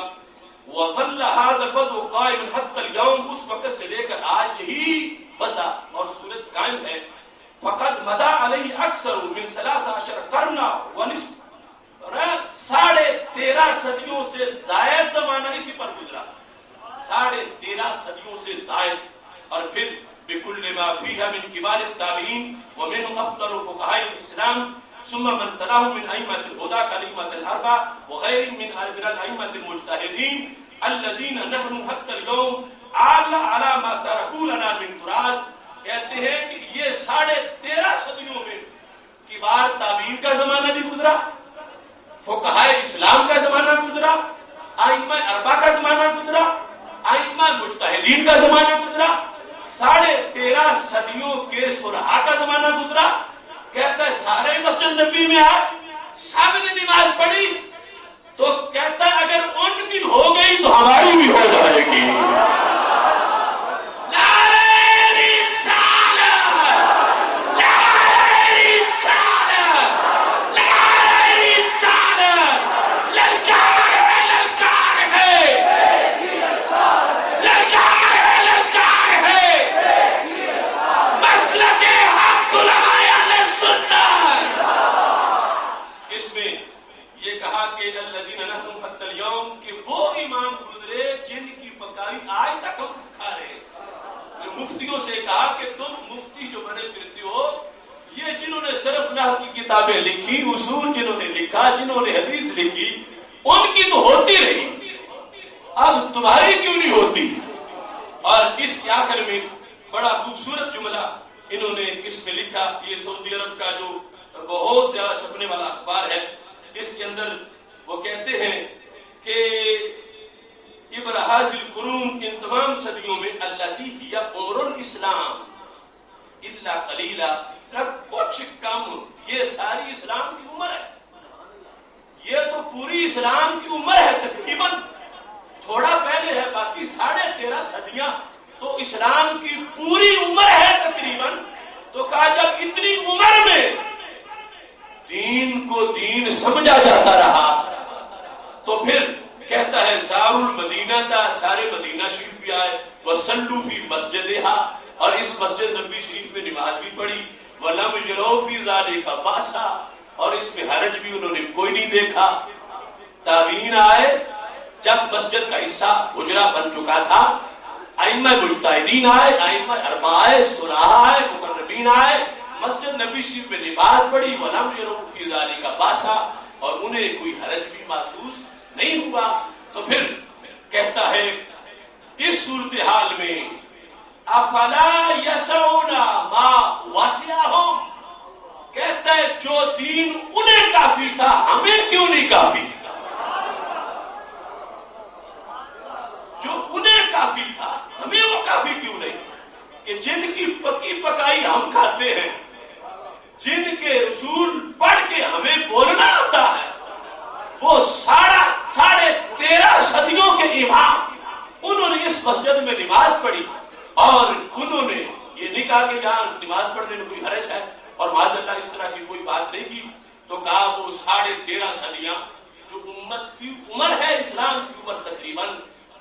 وظل هذا الوضع قائما حتى اليوم، اس وقت سے لے کر آج یہی وضع اور صورت قائم ہے. فقد مدى عليه اکثر من 13 قرنا ونصف، 13 صدیوں سے زائد زمانہ اسی پر گزرا، 13.5 صدیوں سے زائد. اور پھر بكل ما فيها من كبار التابعين ومن افضل فقهاء الاسلام ثم من تلاهم من ائمه الهدى كالائمه الاربعه وغيرهم من الائمه المجتهدين الذين نحن حتى اليوم على ما تركوا لنا من تراث. کہتے ہیں کہ یہ 13.5 صدیوں میں کبار تابعین کا زمانہ بھی گزرا، فقہائے اسلام کا زمانہ گزرا، ائمہ اربعہ کا زمانہ گزرا، ائمہ مجتہدین کا زمانہ گزرا، 13.5 صدیوں کے صلحاء کا زمانہ گزرا. کہتا ہے سارے مسجد نبی میں آئے، سب نے نماز پڑھی، تو کہتا ہے اگر ان کی ہو گئی تو ہماری بھی ہو جائے گی. مفتیوں سے کہا کہ تم مفتی جو بنے پھرتے ہو، یہ جنہوں نے صرف نحو کی کتابیں لکھی، اصول جنہوں نے لکھا، جنہوں نے حدیث لکھی، ان کی تو ہوتی رہی، اب تمہاری کیوں نہیں ہوتی؟ اور اس کے آخر میں بڑا خوبصورت جملہ انہوں نے اس میں لکھا. یہ سعودی عرب کا جو بہت زیادہ چھپنے والا اخبار ہے، اس کے اندر وہ کہتے ہیں کہ ابرہاز القرون، ان تمام صدیوں میں التی ہی عمر الاسلام الا قلیلا، کچھ کم، یہ ساری اسلام کی عمر ہے، یہ تو پوری اسلام کی عمر ہے، تقریباً تھوڑا پہلے ہے، باقی 13.5 صدیاں تو اسلام کی پوری عمر ہے تقریباً. تو کہا جب اتنی عمر میں دین کو دین سمجھا جاتا رہا تو پھر کہتا ہے زار المدینہ تھا، سارے مدینہ شریف بھی آئے، وصلوا فی مسجدہا، اور اس مسجد نبی شریف میں نماز بھی پڑھی، ولم یروا فی ذلک باسا، اور اس میں حرج بھی انہوں نے کوئی نہیں دیکھا. تابعین آئے، جب مسجد کا حصہ حجرہ بن چکا تھا، ائمہ مجتہدین آئے، ائمہ اربعہ آئے، صلحاء آئے، مقربین آئے، مسجد نبی شریف میں نماز پڑھی، ولم یروا فی ذلک باسا، اور انہیں کوئی حرج بھی محسوس نہیں ہوا. تو پھر کہتا ہے اس صورتحال میں افلا یسعنا ما وسعہم، کہتا ہے جو دین انہیں کافی تھا ہمیں کیوں نہیں کافی؟ جو انہیں کافی تھا ہمیں وہ کافی کیوں نہیں؟ کہ جن کی پکی پکائی ہم کھاتے ہیں، جن کے اصول پڑھ کے ہمیں بولنا آتا ہے، وہ 13.5 صدیوں کے امام، انہوں نے اس مسجد میں نماز پڑھی، اور انہوں نے یہ نہیں کہا کہ یہاں نماز پڑھنے میں کوئی حرج ہے، اور معاذ اللہ اس طرح کی کوئی بات نہیں کی. تو کہا وہ 13.5 صدیاں جو امت کی عمر ہے، اسلام کی عمر تقریباً،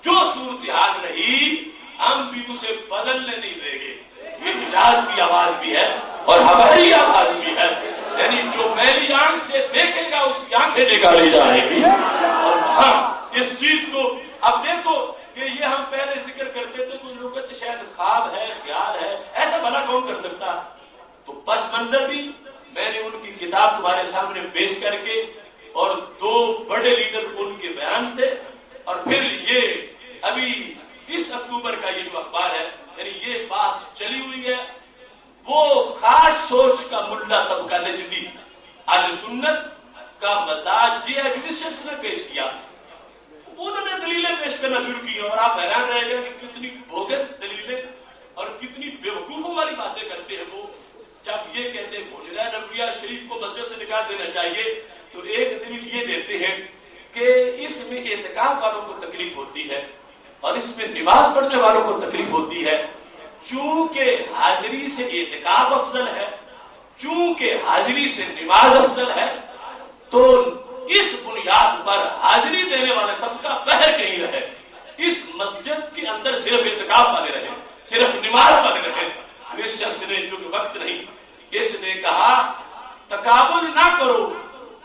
جو صورتحال رہی ہم بھی اسے بدلنے نہیں دیں گے. یہ حجاز کی آواز بھی ہے اور ہماری آواز بھی ہے، یعنی جو میری آنکھ سے دیکھے گا اس کی آنکھیں نکالی جائیں گی. اور ہاں اس چیز کو اب دیکھو کہ یہ ہم پہلے ذکر کرتے تھے، کچھ لوگ کہتے شاید خواب ہے، خیال ہے، ایسا بھلا کون کر سکتا؟ تو پس منظر بھی میں نے ان کی کتاب تمہارے سامنے پیش کر کے، اور 2 بڑے لیڈر ان کے بیان سے، اور پھر یہ ابھی اس اکتوبر کا یہ جو اخبار ہے، یعنی یہ بات چلی ہوئی ہے. وہ خاص سوچ کا ملا طبقہ نجدی اہل سنت کا مزاج یہ ہے جو اس شخص نے پیش کیا. انہوں نے دلیلیں پیش کرنا شروع کی، اور آپ حیران رہ گئے کہ کتنی بوگس دلیلیں اور کتنی بیوقوفوں والی باتیں کرتے ہیں وہ. جب یہ کہتے ہیں حجرہ نبویہ شریف کو مسجد سے نکال دینا چاہیے، تو ایک دلیل یہ دیتے ہیں کہ اس میں اعتکاف والوں کو تکلیف ہوتی ہے اور اس میں نماز پڑھنے والوں کو تکلیف ہوتی ہے. چونکہ حاضری سے اعتکاف افضل ہے، چونکہ حاضری سے نماز افضل ہے، تو اس بنیاد پر حاضری دینے والا طبقہ باہر کہیں رہے، اس مسجد کے اندر صرف اعتکاف والے رہے، صرف نماز والے رہے. اس شخص نے، جو کہ وقت نہیں، اس نے کہا تقابل نہ کرو،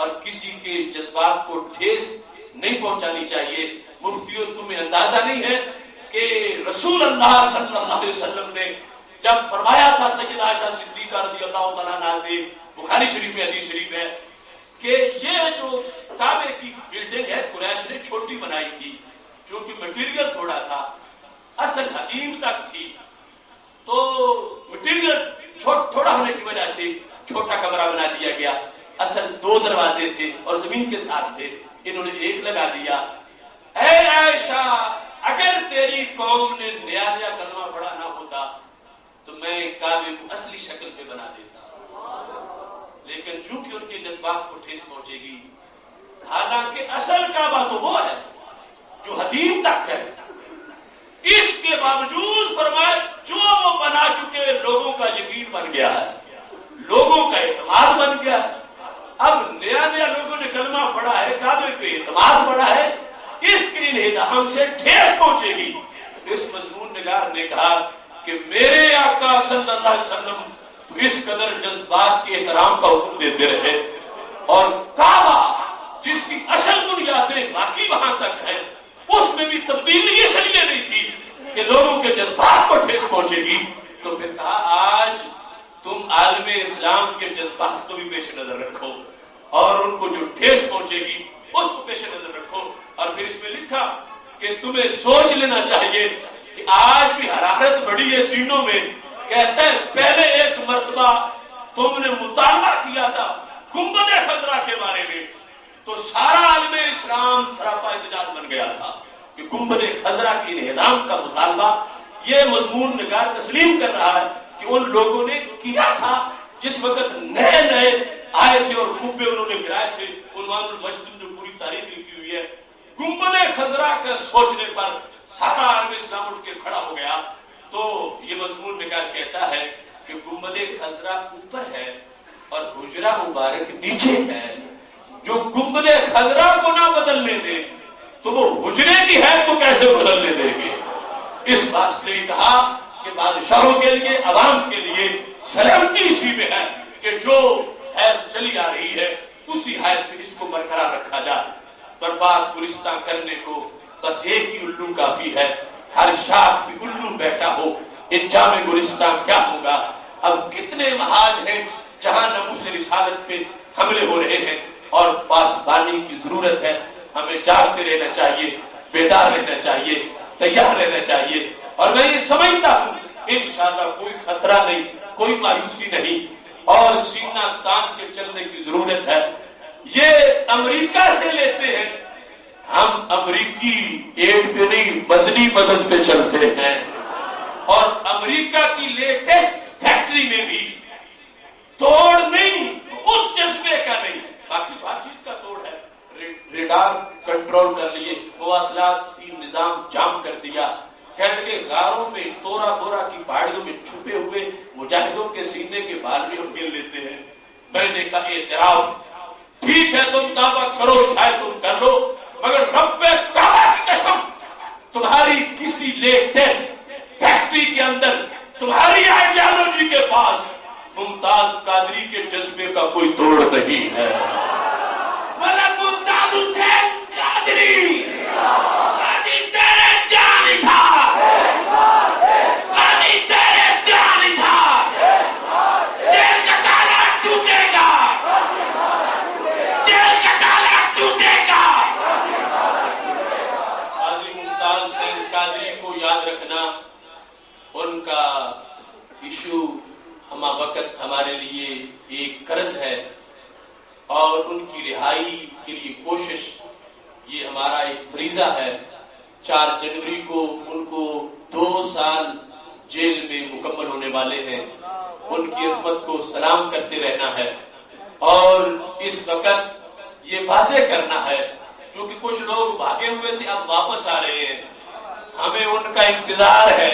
اور کسی کے جذبات کو ٹھیس نہیں پہنچانی چاہیے۔ مفتیوں، تمہیں اندازہ نہیں ہے کہ رسول اللہ صلی اللہ علیہ وسلم نے جب فرمایا تھا سیدہ عائشہ صدیقہ رضی اللہ تعالیٰ عنہا سے، بخاری شریف میں حدیث شریف ہے کہ یہ جو کعبے کی بلڈنگ ہے قریش نے چھوٹی بنائی تھی کیونکہ مٹیریل تھوڑا تھا، اصل حدیم تک تھی، تو مٹیریل تھوڑا ہونے کی وجہ سے چھوٹا کمرہ بنا دیا گیا۔ اصل 2 دروازے تھے اور زمین کے ساتھ تھے، انہوں نے ایک لگا دیا۔ اے عائشہ، اگر تیری قوم نے نیا کلمہ پڑھا نہ ہوتا تو میں کعبے کو اصلی شکل پہ بنا دیتا، لیکن چونکہ ان کے جذبات کو ٹھیس پہنچے گی، حالانکہ اصل کعبہ تو وہ ہے جو حدیم تک ہے، اس کے باوجود فرمائے جو وہ بنا چکے لوگوں کا یقین بن گیا ہے، لوگوں کا اعتماد بن گیا۔ اب نیا لوگوں نے کلمہ پڑھا ہے، کعبے پہ اعتماد بڑھا ہے، اس کے لیے ہم سے ٹھیس پہنچے گی۔ اس مضمون نگار نے کہا کہ میرے آقا صلی اللہ علیہ وسلم تو اس قدر جذبات کے احترام کا حکم دیتے رہے، اور کعبہ جس کی اصل بنیادیں باقی وہاں تک ہیں، اس میں بھی تبدیلی اس لیے نہیں تھی کہ لوگوں کے جذبات کو ٹھیس پہنچے گی۔ تو پھر کہا آج تم عالم اسلام کے جذبات کو بھی پیش نظر رکھو، اور ان کو جو ٹھیس پہنچے گی اس کو پیش نظر رکھو۔ اور پھر اس میں لکھا کہ تمہیں سوچ لینا چاہیے کہ آج بھی حرارت بڑی ہے سینوں میں۔ کہتے ہیں پہلے ایک مرتبہ تم نے مطالبہ کیا تھا گنبد خضرا کے بارے میں، تو سارا عالم اسلام سراپا احتجاج بن گیا تھا کہ گنبد خضرا کی انہدام کا مطالبہ یہ مضمون نگار تسلیم کر رہا ہے کہ ان لوگوں نے کیا تھا جس وقت نئے نئے آئے تھے اور قبے انہوں نے گرائے تھے۔ عنوان المجد جو پوری تاریخ لکھی ہوئی ہے، گنبد خضرا کا سوچنے پر سارا عالم اسلام اٹھ کے کھڑا ہو گیا۔ تو یہ مضمون نگار کہتا ہے کہ گنبد خضرا اوپر ہے اور حجرہ مبارک نیچے ہے۔ جو گنبد خضرا کو نہ بدلنے دے تو وہ حجرے کی ہے تو کیسے بدلنے دیں گے؟ اس بات نے کہا کہ بادشاہوں کے لیے، عوام کے لیے سلامتی اسی میں ہے کہ جو حیض چلی آ رہی ہے اسی حیض پہ اس کو برقرار رکھا جائے۔ برباد گلستان کرنے کو بس ایک ہی الو کافی ہے، ہر شاخ بھی الو بیٹھا ہو، انجام گلستان کیا ہوگا؟ اب کتنے محاذ ہیں جہاں ناموس رسالت پہ حملے ہو رہے ہیں، اور پاسبانی کی ضرورت ہے۔ ہمیں جاگتے رہنا چاہیے، بیدار رہنا چاہیے، تیار رہنا چاہیے۔ اور میں یہ سمجھتا ہوں انشاءاللہ کوئی خطرہ نہیں، کوئی مایوسی نہیں، اور سینہ تان کے چلنے کی ضرورت ہے۔ یہ امریکہ سے لیتے ہیں، ہم امریکی ایک پہ نہیں مدنی مدد پہ چلتے ہیں، اور امریکہ کی لیٹسٹ فیکٹری میں بھی توڑ نہیں تو اس جذبے کا نہیں، باقی بات چیز کا توڑ ہے۔ ریڈار کنٹرول کر لیے، مواصلاتی نظام جام کر دیا، کہنے کے غاروں میں تورا بورا کی پہاڑیوں میں چھپے ہوئے مجاہدوں کے سینے کے بال بھی ہم گر لیتے ہیں۔ میں نے کہا اعتراف ٹھیک ہے، تم دعویٰ کرو، شاید تم کر لو، مگر رب کعبہ کی قسم تمہاری کسی لیٹسٹ فیکٹری کے اندر، تمہاری آئیڈیالوجی کے پاس ممتاز قادری کے جذبے کا کوئی توڑ نہیں ہے۔ ملک ممتاز حسین قادری، قاضی تیرے جانثار، قاضی تیرے جانثار، جیل کا تالا ٹوٹے گا، جیل کا تالا ٹوٹے گا۔ قاضی ممتاز حسین قادری کو یاد رکھنا، ان کا ایشو ہمہ وقت ہمارے لیے ایک قرض ہے، اور ان کی رہائی کے لیے کوشش یہ ہمارا ایک فریضہ ہے۔ 4 جنوری کو ان کو 2 سال جیل میں مکمل ہونے والے ہیں، ان کی عصمت کو سلام کرتے رہنا ہے، اور اس وقت یہ واضح کرنا ہے کیونکہ کچھ لوگ بھاگے ہوئے تھے اب واپس آ رہے ہیں، ہمیں ان کا انتظار ہے۔